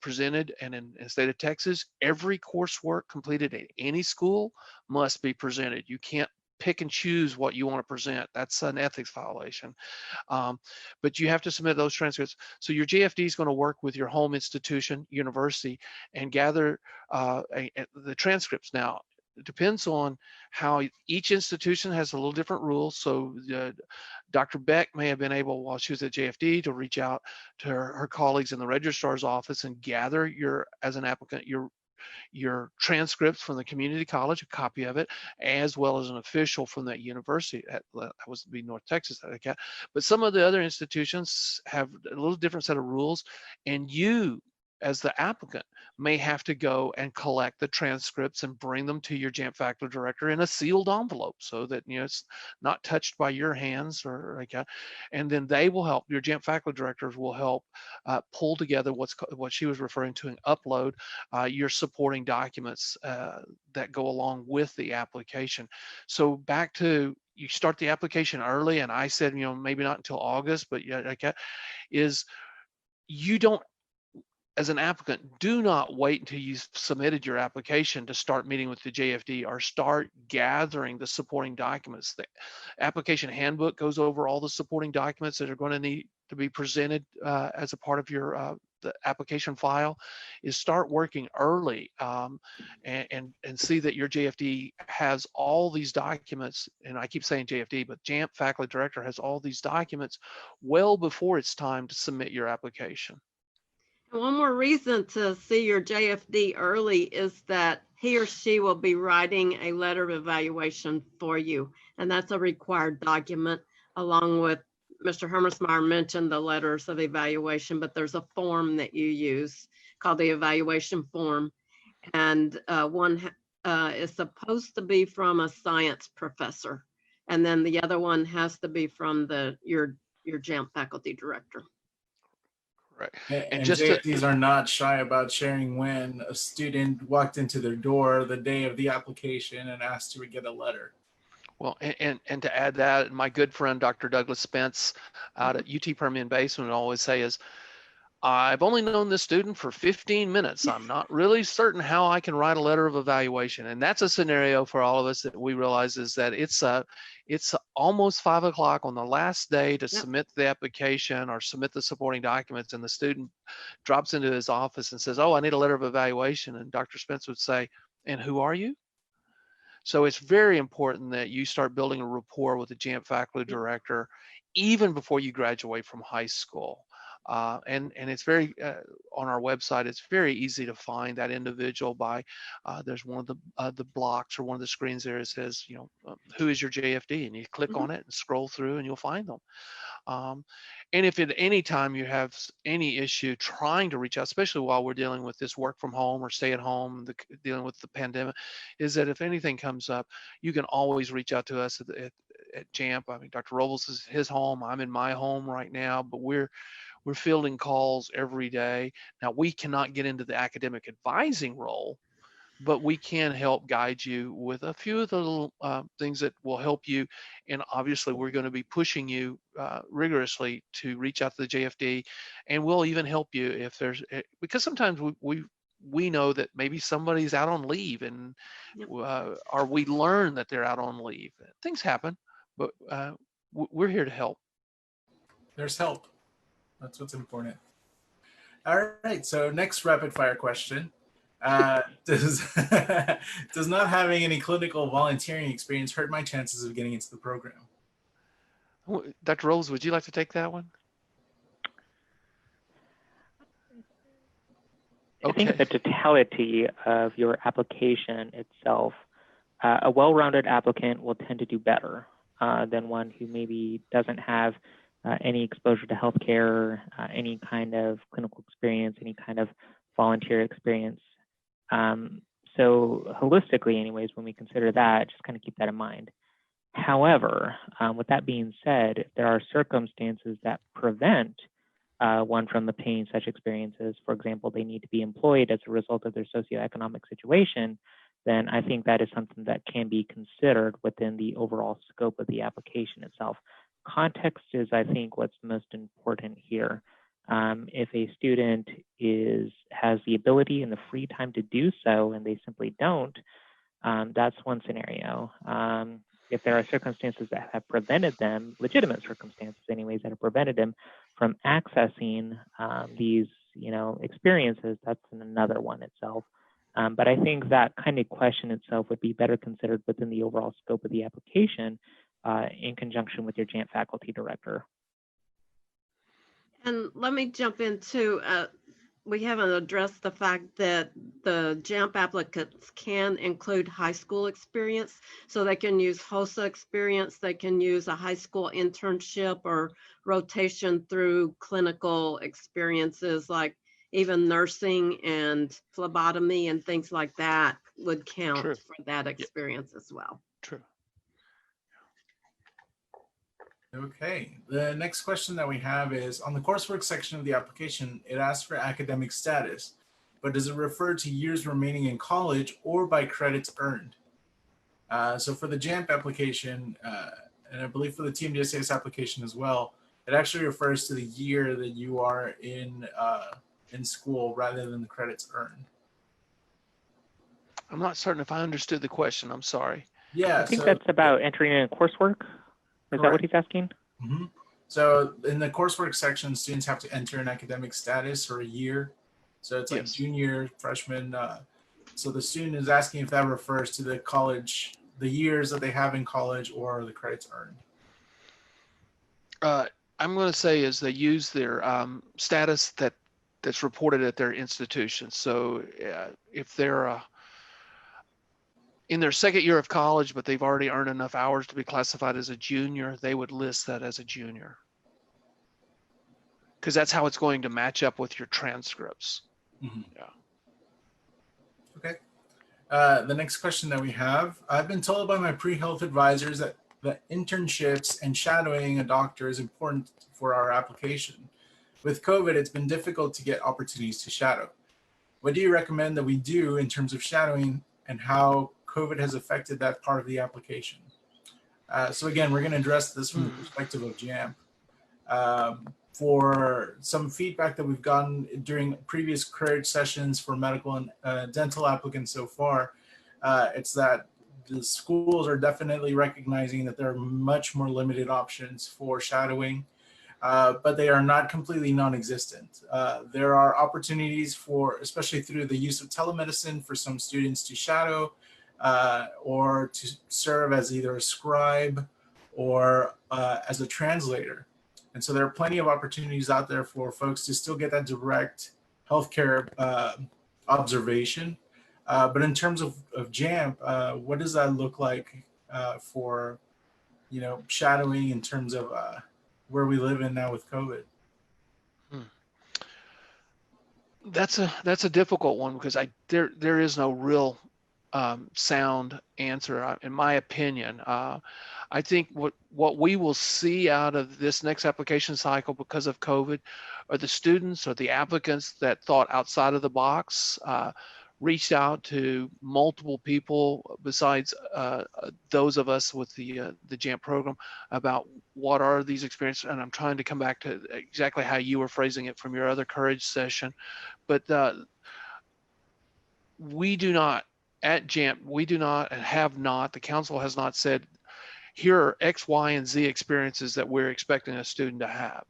presented, and in the state of Texas, every coursework completed at any school must be presented. You can't pick and choose what you want to present. That's an ethics violation. But you have to submit those transcripts. So your JFD is going to work with your home institution, university, and gather the transcripts. Now, it depends on how each institution has a little different rules. So Dr. Beck may have been able, while she was at JFD, to reach out to her colleagues in the registrar's office and gather as an applicant, your transcripts from the community college, a copy of it, as well as an official from that university. That was North Texas. But some of the other institutions have a little different set of rules, and you, as the applicant, may have to go and collect the transcripts and bring them to your JAMP faculty director in a sealed envelope, so that it's not touched by your hands or like that. And then they will help, your JAMP faculty directors will help pull together what she was referring to and upload your supporting documents that go along with the application. So back to, you start the application early, and I said, maybe not until August, but you don't, as an applicant, do not wait until you've submitted your application to start meeting with the JFD or start gathering the supporting documents. The application handbook goes over all the supporting documents that are going to need to be presented as a part of your the application file. Is start working early and see that your JFD has all these documents, and I keep saying JFD, but JAMP faculty director has all these documents well before it's time to submit your application. One more reason to see your JFD early is that he or she will be writing a letter of evaluation for you, and that's a required document, along with, Mr. Hermesmeyer mentioned the letters of evaluation, but there's a form that you use called the evaluation form, and one is supposed to be from a science professor, and then the other one has to be from your JAMP faculty director. Right. And just JFDs are not shy about sharing when a student walked into their door the day of the application and asked to get a letter. Well, and to add that, my good friend, Dr. Douglas Spence out at UT Permian Basin would always say is, I've only known this student for 15 minutes. I'm not really certain how I can write a letter of evaluation. And that's a scenario for all of us that we realize is that it's almost 5 o'clock on the last day to submit the application or submit the supporting documents, and the student drops into his office and says, oh, I need a letter of evaluation. And Dr. Spence would say, and who are you? So it's very important that you start building a rapport with the JAMP faculty director even before you graduate from high school. And it's very, on our website, it's very easy to find that individual by, there's one of the blocks or one of the screens there, it says, who is your JFD? And you click on it and scroll through and you'll find them. And if at any time you have any issue trying to reach out, especially while we're dealing with this work from home or stay at home, dealing with the pandemic, is that if anything comes up, you can always reach out to us at JAMP. I mean, Dr. Robles is his home. I'm in my home right now, but we're fielding calls every day. Now, we cannot get into the academic advising role, but we can help guide you with a few of the little things that will help you. And obviously, we're going to be pushing you rigorously to reach out to the JFD, and we'll even help you if there's, because sometimes we know that maybe somebody's out on leave, and Yep. or we learn that they're out on leave. Things happen, but we're here to help. There's help. That's what's important. All right. So next rapid fire question. Does does not having any clinical volunteering experience hurt my chances of getting into the program? Dr. Robles, would you like to take that one? I think the totality of your application itself, a well-rounded applicant will tend to do better than one who maybe doesn't have any exposure to healthcare, any kind of clinical experience, any kind of volunteer experience. So holistically, anyways, when we consider that, just kind of keep that in mind. However, with that being said, if there are circumstances that prevent one from obtaining such experiences, for example, they need to be employed as a result of their socioeconomic situation, then I think that is something that can be considered within the overall scope of the application itself. Context is, I think, what's most important here. If a student has the ability and the free time to do so, and they simply don't, that's one scenario. If there are circumstances that have prevented them, legitimate circumstances anyways, that have prevented them from accessing these, experiences, that's another one itself. But I think that kind of question itself would be better considered within the overall scope of the application in conjunction with your JAMP faculty director. And let me jump into, we haven't addressed the fact that the JAMP applicants can include high school experience. So they can use HOSA experience, they can use a high school internship or rotation through clinical experiences, like even nursing and phlebotomy and things like that would count True. for that experience as well. True. Okay, the next question that we have is, on the coursework section of the application, it asks for academic status, but does it refer to years remaining in college or by credits earned? So for the JAMP application, and I believe for the TMDSAS application as well, it actually refers to the year that you are in school rather than the credits earned. I'm not certain if I understood the question. I'm sorry. Yeah, I think that's about entering in coursework. Is that what he's asking? Mm-hmm. So in the coursework section, students have to enter an academic status or a year. So it's like junior, freshman. So the student is asking if that refers to the college, the years that they have in college or the credits earned. I'm going to say is they use their status that's reported at their institution. So if they're in their second year of college, but they've already earned enough hours to be classified as a junior, they would list that as a junior. Because that's how it's going to match up with your transcripts. Mm-hmm. Yeah. Okay. The next question that we have, I've been told by my pre-health advisors that internships and shadowing a doctor is important for our application. With COVID, it's been difficult to get opportunities to shadow. What do you recommend that we do in terms of shadowing and how COVID has affected that part of the application? So again, we're going to address this from the perspective of JAMP. For some feedback that we've gotten during previous courage sessions for medical and dental applicants so far, it's that the schools are definitely recognizing that there are much more limited options for shadowing, but they are not completely non-existent. There are opportunities for, especially through the use of telemedicine, for some students to shadow or to serve as either a scribe or as a translator. And so there are plenty of opportunities out there for folks to still get that direct healthcare observation. But in terms of JAMP, what does that look like for, shadowing in terms of where we live in now with COVID? That's a difficult one because there is no real sound answer, in my opinion. I think what we will see out of this next application cycle because of COVID are the students or the applicants that thought outside of the box, reached out to multiple people besides those of us with the JAMP program about what are these experiences. And I'm trying to come back to exactly how you were phrasing it from your other courage session. But we do not, at JAMP, we do not and have not, the council has not said, here are X, Y, and Z experiences that we're expecting a student to have.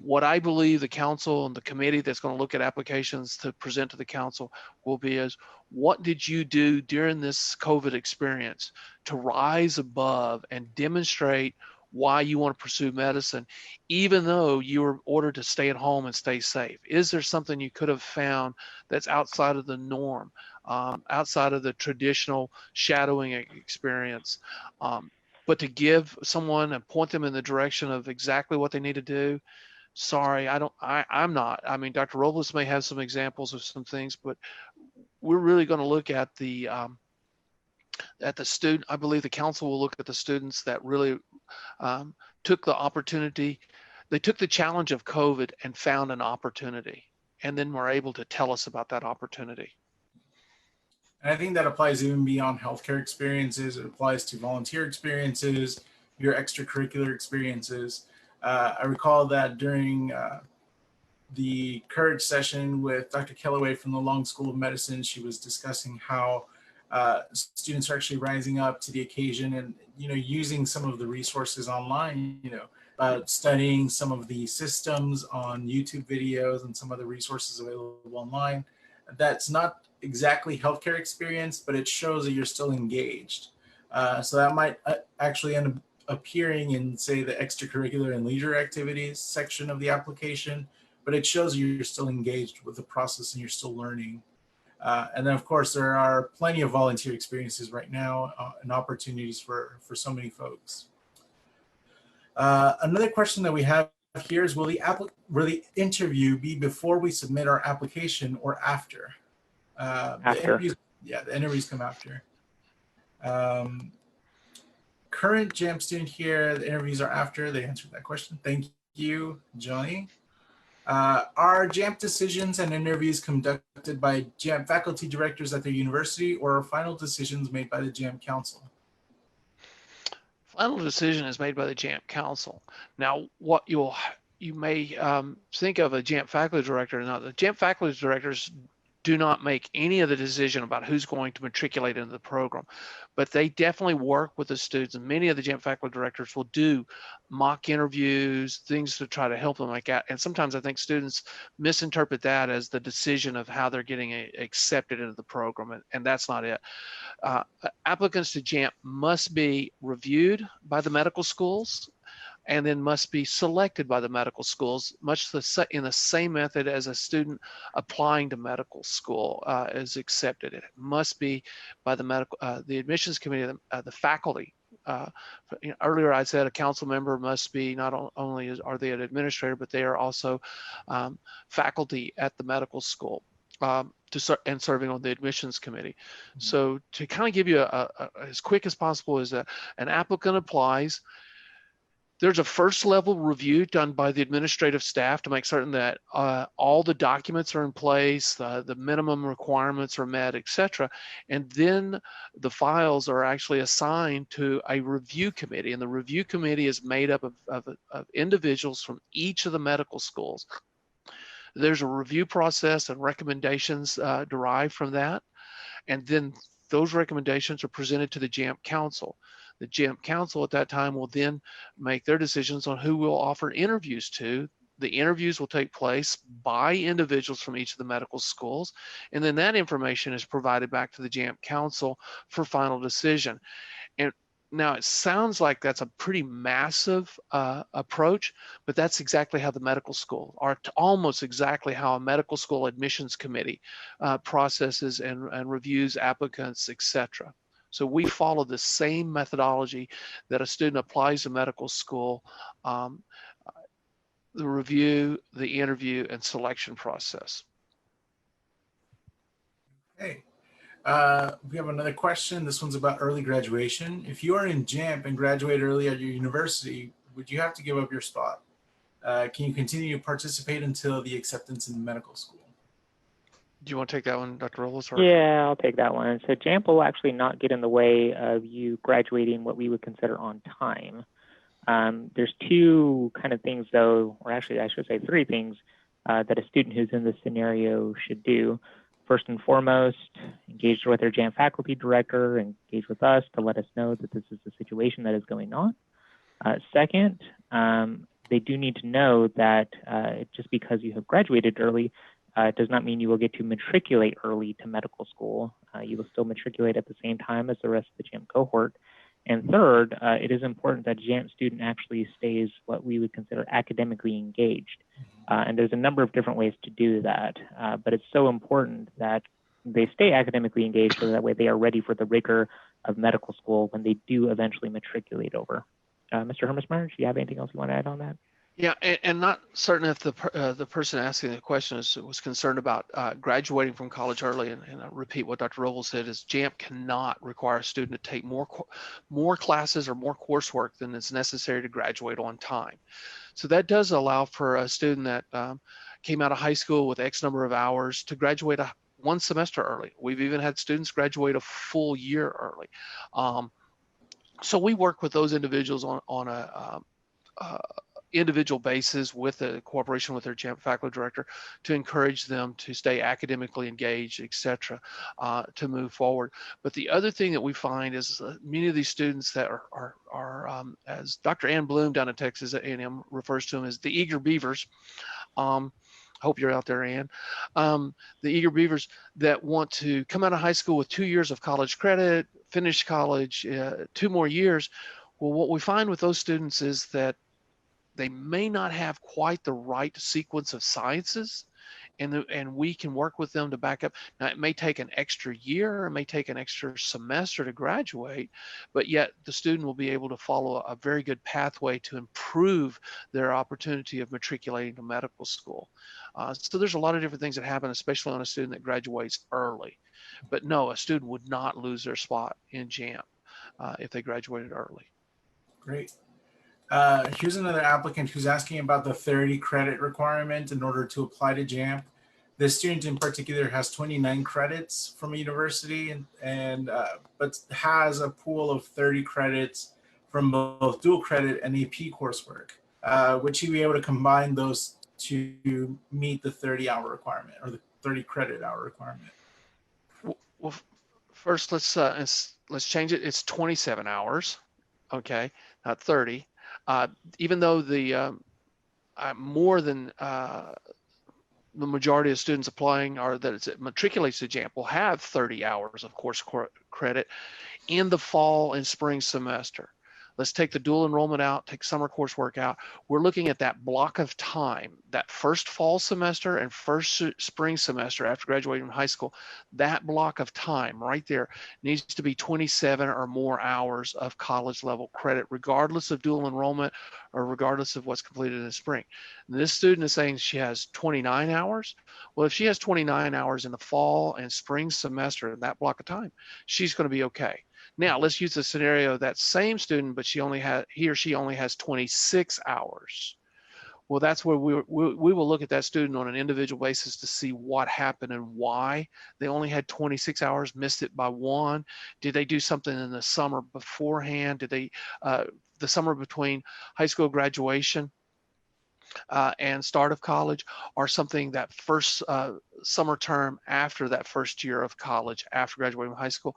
What I believe the council and the committee that's going to look at applications to present to the council will be is, what did you do during this COVID experience to rise above and demonstrate why you want to pursue medicine, even though you were ordered to stay at home and stay safe? Is there something you could have found that's outside of the norm, outside of the traditional shadowing experience? But to give someone and point them in the direction of exactly what they need to do, sorry, I'm not. I mean, Dr. Robles may have some examples of some things, but we're really going to look at the student. I believe the council will look at the students that really took the opportunity. They took the challenge of COVID and found an opportunity, and then were able to tell us about that opportunity. And I think that applies even beyond healthcare experiences. It applies to volunteer experiences, your extracurricular experiences. I recall that during the Courage session with Dr. Kellaway from the Long School of Medicine, she was discussing how students are actually rising up to the occasion and, using some of the resources online, studying some of the systems on YouTube videos and some other resources available online. That's not exactly healthcare experience, but it shows that you're still engaged. So that might actually end up appearing in, say, the extracurricular and leisure activities section of the application, but it shows you're still engaged with the process and you're still learning. And then, of course, there are plenty of volunteer experiences right now and opportunities for so many folks. Another question that we have here is, will the interview be before we submit our application or after? After. The interviews come after. Current JAMP student here, the interviews are after. They answered that question. Thank you, Johnny. Are JAMP decisions and interviews conducted by JAMP faculty directors at their university, or are final decisions made by the JAMP Council? Final decision is made by the JAMP Council. Now, what you may think of a JAMP faculty director. Now, the JAMP faculty directors do not make any of the decision about who's going to matriculate into the program, but they definitely work with the students, and many of the JAMP faculty directors will do mock interviews, things to try to help them like that. And sometimes I think students misinterpret that as the decision of how they're getting accepted into the program, and that's not it. Applicants to JAMP must be reviewed by the medical schools and then must be selected by the medical schools, much in the same method as a student applying to medical school is accepted. It must be by the admissions committee, the faculty. Earlier I said a council member must be, not only are they an administrator, but they are also faculty at the medical school and serving on the admissions committee. Mm-hmm. So to kind of give you as quick as possible is that an applicant applies. There's a first level review done by the administrative staff to make certain that all the documents are in place, the minimum requirements are met, etc. And then the files are actually assigned to a review committee, and the review committee is made up of individuals from each of the medical schools. There's a review process and recommendations derived from that, and then those recommendations are presented to the JAMP Council. The JAMP Council at that time will then make their decisions on who will offer interviews to. The interviews will take place by individuals from each of the medical schools, and then that information is provided back to the JAMP Council for final decision. And now it sounds like that's a pretty massive approach, but that's exactly how the medical school, or almost exactly how a medical school admissions committee processes and reviews applicants, etc. So we follow the same methodology that a student applies to medical school, the review, the interview, and selection process. Okay. We have another question. This one's about early graduation. If you are in JAMP and graduate early at your university, would you have to give up your spot? Can you continue to participate until the acceptance in the medical school? Do you want to take that one, Dr. Robles? Yeah, I'll take that one. So JAMP will actually not get in the way of you graduating what we would consider on time. There's two kind of things, though, or actually I should say three things that a student who's in this scenario should do. first and foremost, engage with their JAMP faculty director, engage with us to let us know that this is the situation that is going on. Second, they do need to know that just because you have graduated early does not mean you will get to matriculate early to medical school. You will still matriculate at the same time as the rest of the JAMP cohort. And third, it is important that a JAMP student actually stays what we would consider academically engaged. And there's a number of different ways to do that, but it's so important that they stay academically engaged so that way they are ready for the rigor of medical school when they do eventually matriculate over. Mr. Hermesmeyer, do you have anything else you want to add on that? Yeah, and not certain if the person asking the question was concerned about graduating from college early, and I'll repeat what Dr. Robles said, is JAMP cannot require a student to take more classes or more coursework than is necessary to graduate on time. So that does allow for a student that came out of high school with X number of hours to graduate one semester early. We've even had students graduate a full year early. So we work with those individuals on a individual basis with a cooperation with their JAMP faculty director to encourage them to stay academically engaged, et cetera, to move forward. But the other thing that we find is many of these students that are as Dr. Ann Bloom down in Texas A&M refers to them as the eager beavers. Hope you're out there, Ann. The eager beavers that want to come out of high school with 2 years of college credit, finish college, 2 more years. Well, what we find with those students is that they may not have quite the right sequence of sciences, and we can work with them to back up. Now, it may take an extra year, it may take an extra semester to graduate, but yet the student will be able to follow a very good pathway to improve their opportunity of matriculating to medical school. So there's a lot of different things that happen, especially on a student that graduates early. But no, a student would not lose their spot in JAMP if they graduated early. Great. Here's another applicant who's asking about the 30 credit requirement in order to apply to JAMP. This student in particular has 29 credits from a university but has a pool of 30 credits from both dual credit and AP coursework. Would she be able to combine those to meet the 30-hour requirement or the 30 credit hour requirement? Well, first let's change it. It's 27 hours, okay, not 30. Even though the more than the majority of students applying that matriculates to JAMP will have 30 hours of course credit in the fall and spring semester. Let's take the dual enrollment out, take summer coursework out. We're looking at that block of time, that first fall semester and first spring semester after graduating from high school. That block of time right there needs to be 27 or more hours of college level credit, regardless of dual enrollment or regardless of what's completed in the spring. And this student is saying she has 29 hours. Well, if she has 29 hours in the fall and spring semester in that block of time, she's going to be okay. Now let's use the scenario of that same student, but he or she only has 26 hours. Well, that's where we will look at that student on an individual basis to see what happened and why they only had 26 hours, missed it by 1. Did they do something in the summer beforehand? Did they, the summer between high school graduation and start of college, or something that first summer term after that first year of college, after graduating from high school?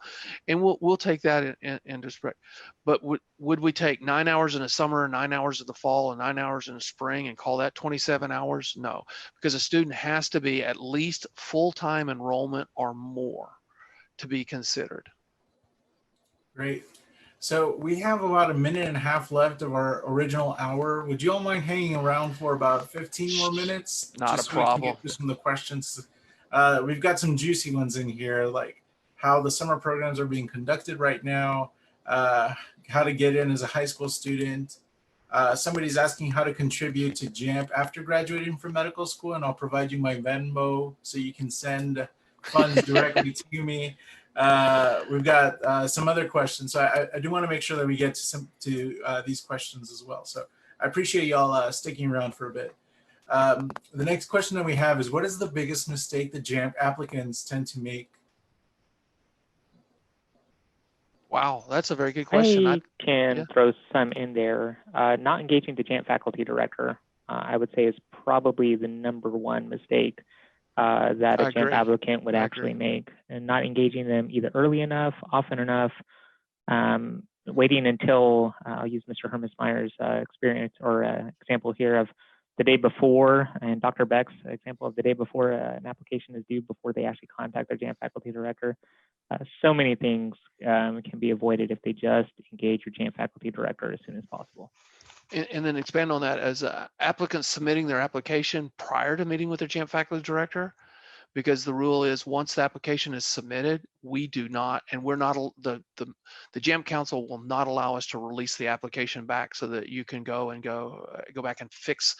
And we'll take that into respect. But would we take 9 hours in the summer, 9 hours in the fall, and 9 hours in the spring and call that 27 hours? No, because a student has to be at least full-time enrollment or more to be considered. Great. So we have about 1.5 minutes left of our original hour. Would you all mind hanging around for about 15 more minutes? Not a problem. We can get through some of the questions. We've got some juicy ones in here, like how the summer programs are being conducted right now, how to get in as a high school student. Somebody's asking how to contribute to JAMP after graduating from medical school, and I'll provide you my Venmo so you can send funds directly to me. We've got some other questions, so I do want to make sure that we get to these questions as well. So I appreciate y'all sticking around for a bit. The next question that we have is, what is the biggest mistake that JAMP applicants tend to make? Wow, that's a very good question. I can throw some in there. Not engaging the JAMP faculty director, I would say, is probably the #1 mistake that a I JAMP agree. applicant would I actually agree. make, and not engaging them either early enough, often enough, waiting until, I'll use Mr. Hermesmeyer's experience or example here of the day before, and Dr. Beck's example of the day before an application is due before they actually contact their JAMP faculty director. So many things can be avoided if they just engage your JAMP faculty director as soon as possible. And then expand on that as applicants submitting their application prior to meeting with their JAMP faculty director, because the rule is once the application is submitted, we do not, and we're not, the JAMP Council will not allow us to release the application back so that you can go back and fix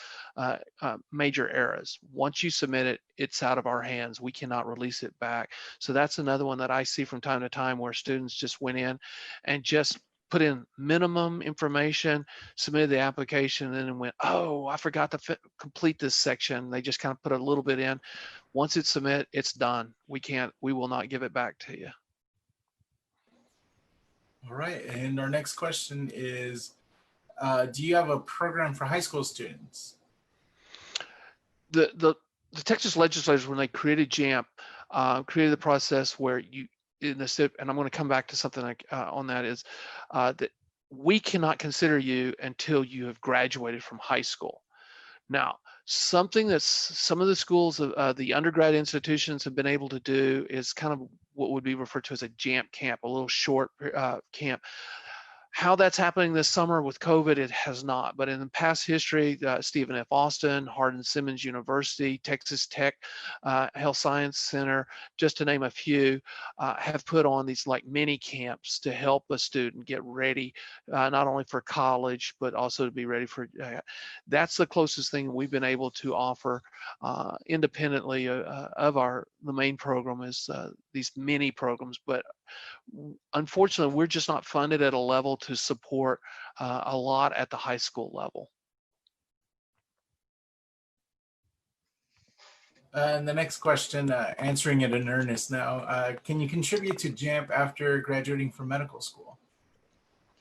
major errors. Once you submit it, it's out of our hands. We cannot release it back. So that's another one that I see from time to time where students just went in and just put in minimum information, submitted the application, and then went, oh, I forgot to complete this section. They just kind of put a little bit in. Once it's submit, it's done. We will not give it back to you. All right, and our next question is, do you have a program for high school students? The Texas legislators, when they created JAMP, created the process where you, in the SIP, and I'm going to come back to something like on that, is that we cannot consider you until you have graduated from high school. Now, something that some of the schools, the undergrad institutions have been able to do is kind of what would be referred to as a JAMP camp, a little short camp. How that's happening this summer with COVID, it has not. But in the past history, Stephen F. Austin, Hardin-Simmons University, Texas Tech Health Science Center, just to name a few, have put on these like mini camps to help a student get ready, not only for college, but also to be ready for, that's the closest thing we've been able to offer independently of the main program is these mini programs. But unfortunately, we're just not funded at a level to support a lot at the high school level. And the next question, answering it in earnest now, can you contribute to JAMP after graduating from medical school?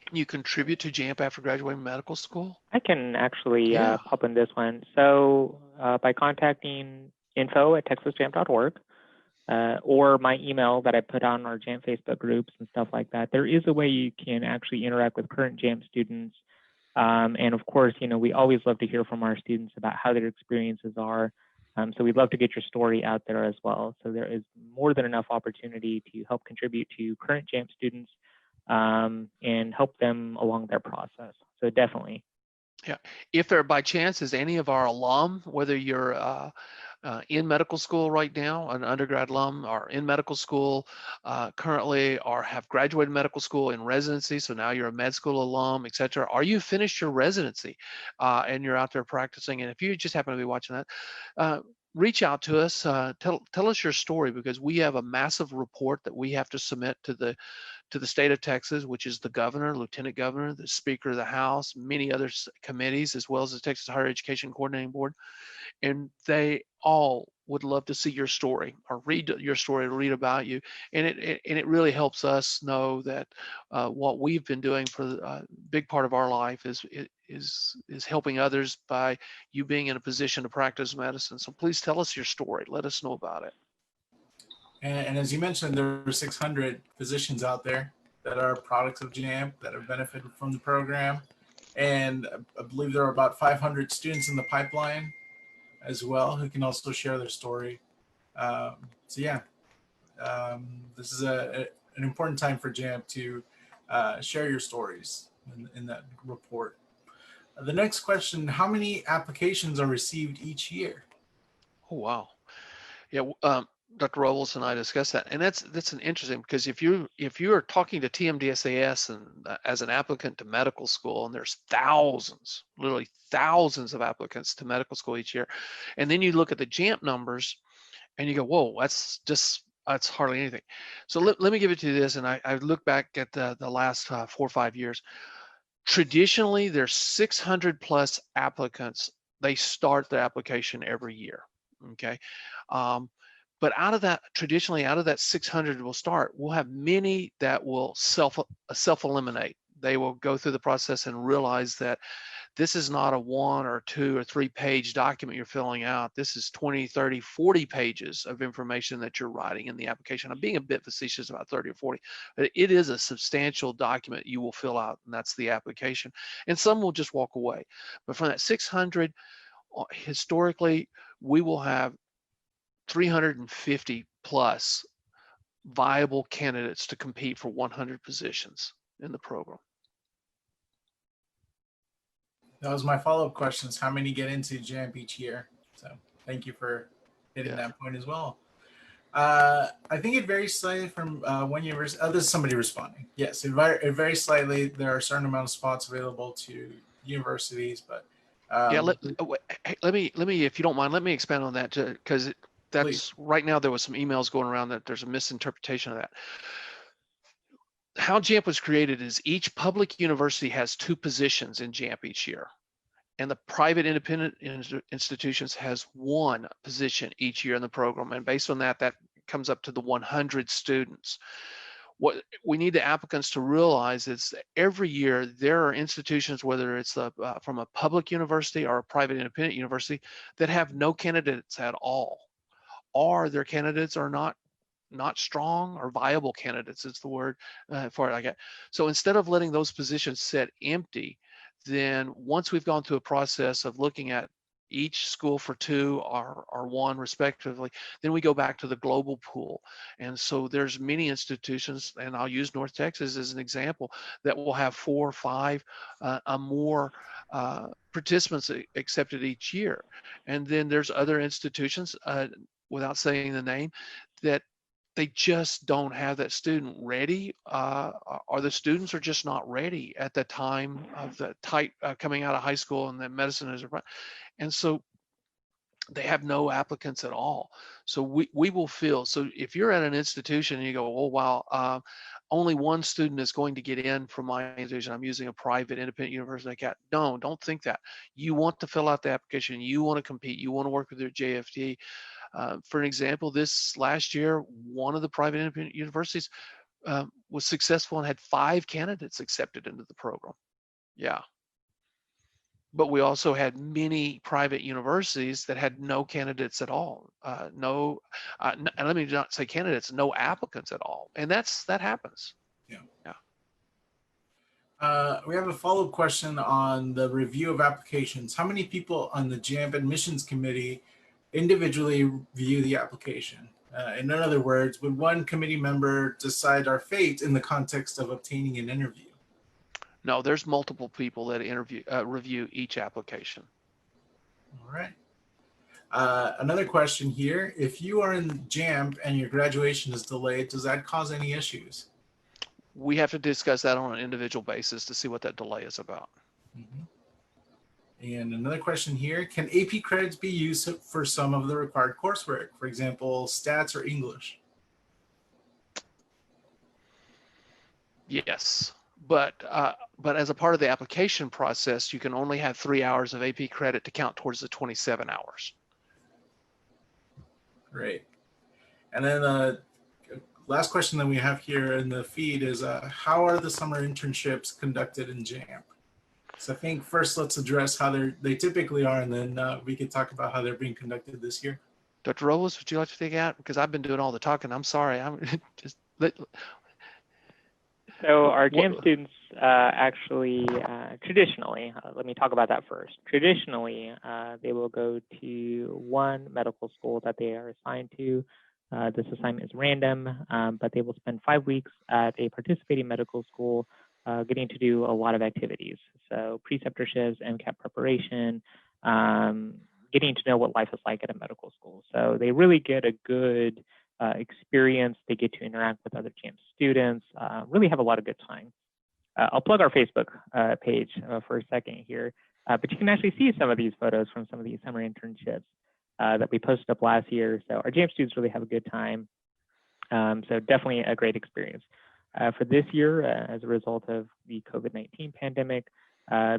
Can you contribute to JAMP after graduating medical school? I can actually pop in this one. So by contacting info@texasjamp.org, or my email that I put on our JAMP Facebook groups and stuff like that, there is a way you can actually interact with current JAMP students. And of course, we always love to hear from our students about how their experiences are. So we'd love to get your story out there as well. So there is more than enough opportunity to help contribute to current JAMP students and help them along their process. So definitely. Yeah, if there by chance is any of our alum, whether you're in medical school right now, an undergrad alum, or in medical school currently, or have graduated medical school in residency, so now you're a med school alum, etc., or you finished your residency and you're out there practicing, and if you just happen to be watching that, reach out to us, tell us your story, because we have a massive report that we have to submit to the state of Texas, which is the governor, lieutenant governor, the speaker of the House, many other committees, as well as the Texas Higher Education Coordinating Board. And they all would love to see your story or read your story, or read about you. And it really helps us know that what we've been doing for a big part of our life is helping others by you being in a position to practice medicine. So please tell us your story. Let us know about it. And as you mentioned, there are 600 physicians out there that are products of JAMP that have benefited from the program. And I believe there are about 500 students in the pipeline as well who can also share their story. So yeah, this is an important time for JAMP to share your stories in that report. The next question, how many applications are received each year? Oh, wow. Yeah, Dr. Robles and I discussed that, and that's an interesting, because if you are talking to TMDSAS and as an applicant to medical school, and there's thousands, literally thousands of applicants to medical school each year, and then you look at the JAMP numbers, and you go, whoa, that's hardly anything. So let me give it to you this, and I look back at the last 4 or 5 years. Traditionally, there's 600 plus applicants. They start their application every year. Okay. But traditionally out of that 600 will start, we'll have many that will self-eliminate. They will go through the process and realize that this is not a 1 or 2 or 3 page document you're filling out. This is 20, 30, 40 pages of information that you're writing in the application. I'm being a bit facetious about 30 or 40, but it is a substantial document you will fill out, and that's the application. And some will just walk away. But from that 600, historically, we will have 350 plus viable candidates to compete for 100 positions in the program. That was my follow-up question, is how many get into JAMP each year? So thank you for hitting that point as well. I think it varies slightly from one university. Oh, there's somebody responding. Yes, it varies slightly. There are a certain amount of spots available to universities, but yeah, let me, if you don't mind, let me expand on that, because that's please. Right now there was some emails going around that there's a misinterpretation of that. How JAMP was created is each public university has 2 positions in JAMP each year, and the private independent institutions has 1 position each year in the program. And based on that, that comes up to the 100 students. What we need the applicants to realize is that every year there are institutions, whether it's from a public university or a private independent university, that have no candidates at all, or their candidates are not strong or viable candidates, is the word for it I get. So instead of letting those positions sit empty, then once we've gone through a process of looking at each school for 2 or 1 respectively, then we go back to the global pool. And so there's many institutions, and I'll use North Texas as an example, that will have 4 or 5 more participants accepted each year. And then there's other institutions, without saying the name, that they just don't have that student ready, or the students are just not ready at the time of the coming out of high school, and then medicine is, and so they have no applicants at all. So we will fill. So if you're at an institution and you go, oh wow, only 1 student is going to get in from my institution, I'm using a private independent university like that. No, don't think that. You want to fill out the application, you want to compete, you want to work with your JFD. For an example, this last year, one of the private independent universities was successful and had 5 candidates accepted into the program. Yeah. But we also had many private universities that had no candidates at all. And let me not say candidates, no applicants at all. And that happens. Yeah. Yeah. We have a follow-up question on the review of applications. How many people on the JAMP admissions committee individually view the application? In other words, would one committee member decide our fate in the context of obtaining an interview? No, there's multiple people that review each application. All right. Another question here. If you are in JAMP and your graduation is delayed, does that cause any issues? We have to discuss that on an individual basis to see what that delay is about. Mm-hmm. And another question here, can AP credits be used for some of the required coursework, for example, stats or English? Yes, but as a part of the application process, you can only have 3 hours of AP credit to count towards the 27 hours. Great. And then last question that we have here in the feed is, how are the summer internships conducted in JAMP? So I think first let's address how they typically are, and then we can talk about how they're being conducted this year. Dr. Robles, would you like to take out? Because I've been doing all the talking. I'm sorry. I'm just So our JAMP students actually, traditionally, let me talk about that first. Traditionally, they will go to 1 medical school that they are assigned to. This assignment is random, but they will spend 5 weeks at a participating medical school, getting to do a lot of activities. So preceptorships, MCAT preparation, getting to know what life is like at a medical school. So they really get a good experience. They get to interact with other JAMP students, really have a lot of good time. I'll plug our Facebook page for a second here, but you can actually see some of these photos from some of these summer internships that we posted up last year. So our JAMP students really have a good time. So definitely a great experience. For this year, as a result of the COVID-19 pandemic,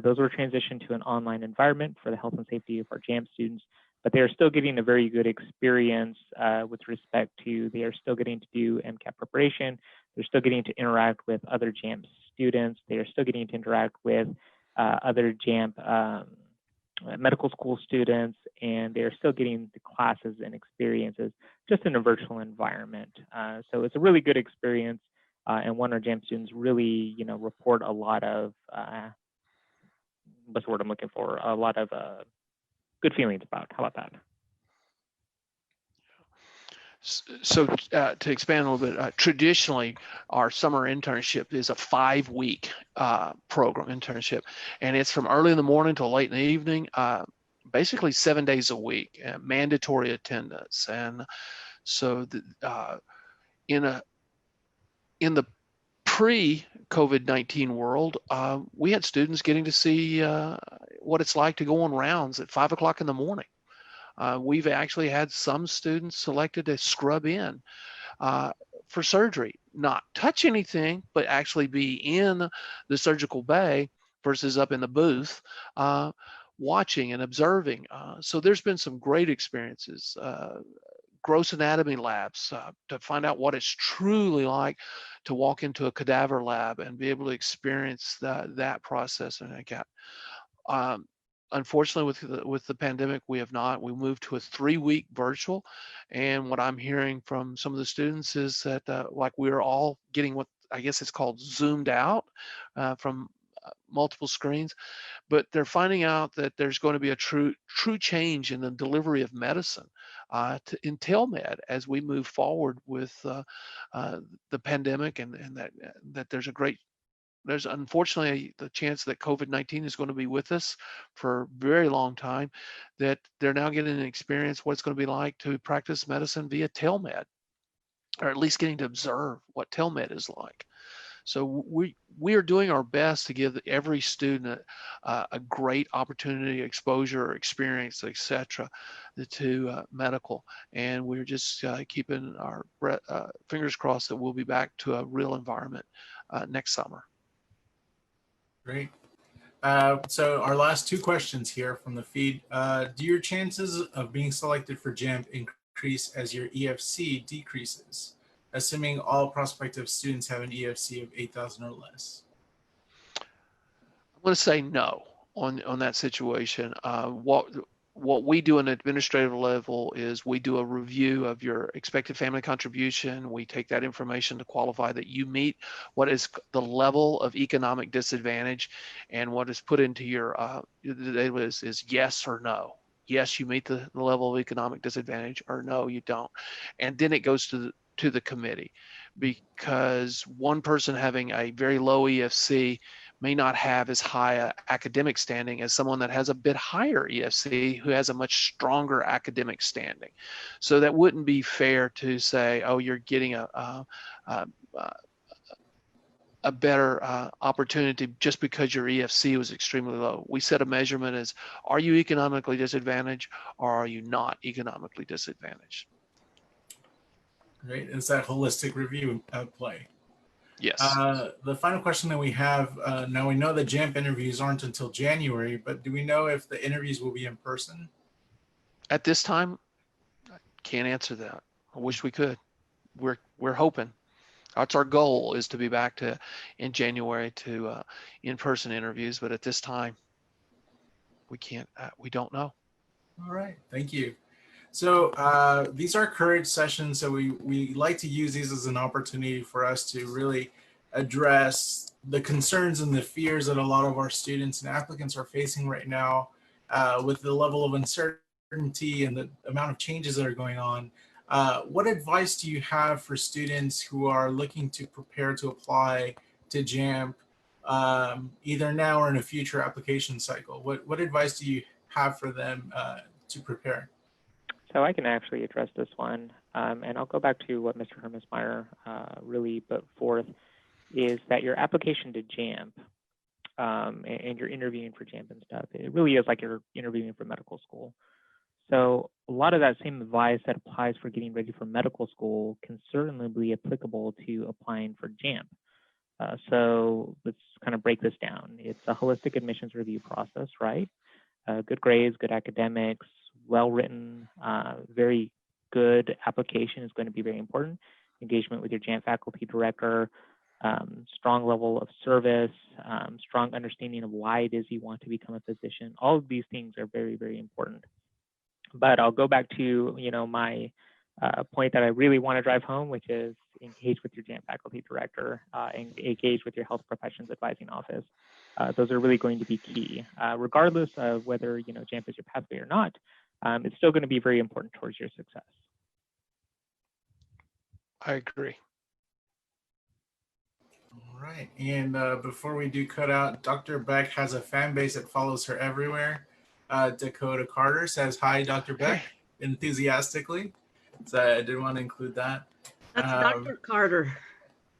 those were transitioned to an online environment for the health and safety of our JAMP students, but they are still getting a very good experience with respect to, they are still getting to do MCAT preparation. They're still getting to interact with other JAMP students. They are still getting to interact with other JAMP medical school students, and they're still getting the classes and experiences just in a virtual environment. So it's a really good experience, and one our JAMP students really, report a lot of, what's the word I'm looking for? A lot of good feelings about. How about that? So to expand a little bit, traditionally, our summer internship is a 5-week program internship, and it's from early in the morning till late in the evening, basically 7 days a week, mandatory attendance. And so in the pre-COVID-19 world, we had students getting to see what it's like to go on rounds at 5 o'clock in the morning. We've actually had some students selected to scrub in for surgery, not touch anything, but actually be in the surgical bay versus up in the booth, watching and observing. So there's been some great experiences. Gross anatomy labs to find out what it's truly like to walk into a cadaver lab and be able to experience that process. And unfortunately, with the pandemic, we have not. We moved to a 3-week virtual, and what I'm hearing from some of the students is that like we're all getting what I guess it's called zoomed out from multiple screens, but they're finding out that there's going to be a true change in the delivery of medicine in TELMED as we move forward with the pandemic, and that there's unfortunately the chance that COVID-19 is going to be with us for a very long time, that they're now getting an experience what it's going to be like to practice medicine via TELMED, or at least getting to observe what TELMED is like. So we are doing our best to give every student a great opportunity, exposure, or experience, etc., to medical, and we're just keeping our fingers crossed that we'll be back to a real environment next summer. Great. So our last 2 questions here from the feed. Do your chances of being selected for JAMP increase as your EFC decreases, assuming all prospective students have an EFC of 8,000 or less? I'm going to say no on that situation. What we do on an administrative level is we do a review of your expected family contribution. We take that information to qualify that you meet what is the level of economic disadvantage, and what is put into your database is yes or no. Yes, you meet the level of economic disadvantage, or no, you don't. And then it goes to the committee, because one person having a very low EFC may not have as high an academic standing as someone that has a bit higher EFC who has a much stronger academic standing. So that wouldn't be fair to say, oh, you're getting a better opportunity just because your EFC was extremely low. We set a measurement as, are you economically disadvantaged, or are you not economically disadvantaged? Great. Is that holistic review at play? Yes. The final question that we have, now we know that JAMP interviews aren't until January, but do we know if the interviews will be in person? At this time, I can't answer that. I wish we could. We're hoping. That's our goal, is to be back in January to in-person interviews, but at this time, we can't. We don't know. All right. Thank you. So these are courage sessions. So we like to use these as an opportunity for us to really address the concerns and the fears that a lot of our students and applicants are facing right now with the level of uncertainty and the amount of changes that are going on. What advice do you have for students who are looking to prepare to apply to JAMP either now or in a future application cycle? What advice do you have for them to prepare? So I can actually address this one, and I'll go back to what Mr. Hermesmeyer really put forth, is that your application to JAMP and you're interviewing for JAMP and stuff, it really is like you're interviewing for medical school. So a lot of that same advice that applies for getting ready for medical school can certainly be applicable to applying for JAMP. So let's kind of break this down. It's a holistic admissions review process, right? Good grades, good academics, well-written, very good application is going to be very important. Engagement with your JAMP faculty director, strong level of service, strong understanding of why it is you want to become a physician. All of these things are very, very important. But I'll go back to, my point that I really want to drive home, which is engage with your JAMP faculty director, and engage with your health professions advising office. Those are really going to be key, regardless of whether JAMP is your pathway or not. It's still going to be very important towards your success. I agree. All right, and before we do cut out, Dr. Beck has a fan base that follows her everywhere. Dakota Carter says, "Hi, Dr. Beck," enthusiastically. So I did want to include that. That's Dr. Carter.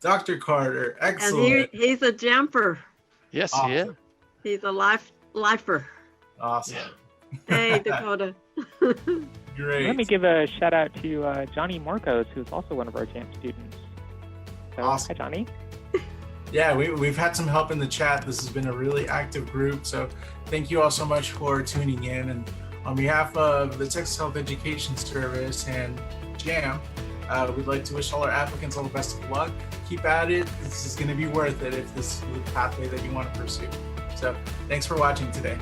Dr. Carter, excellent. And he's a jumper. Yes, Awesome. yeah. He's a lifer. Awesome. Yeah. Hey, Dakota. Great. Let me give a shout out to Johnny Marcos, who's also one of our JAMP students. So, Awesome. Hi, Johnny. Yeah, we've had some help in the chat. This has been a really active group. So thank you all so much for tuning in. And on behalf of the Texas Health Education Service and JAMP, we'd like to wish all our applicants all the best of luck. Keep at it. This is going to be worth it if this is the pathway that you want to pursue. So thanks for watching today.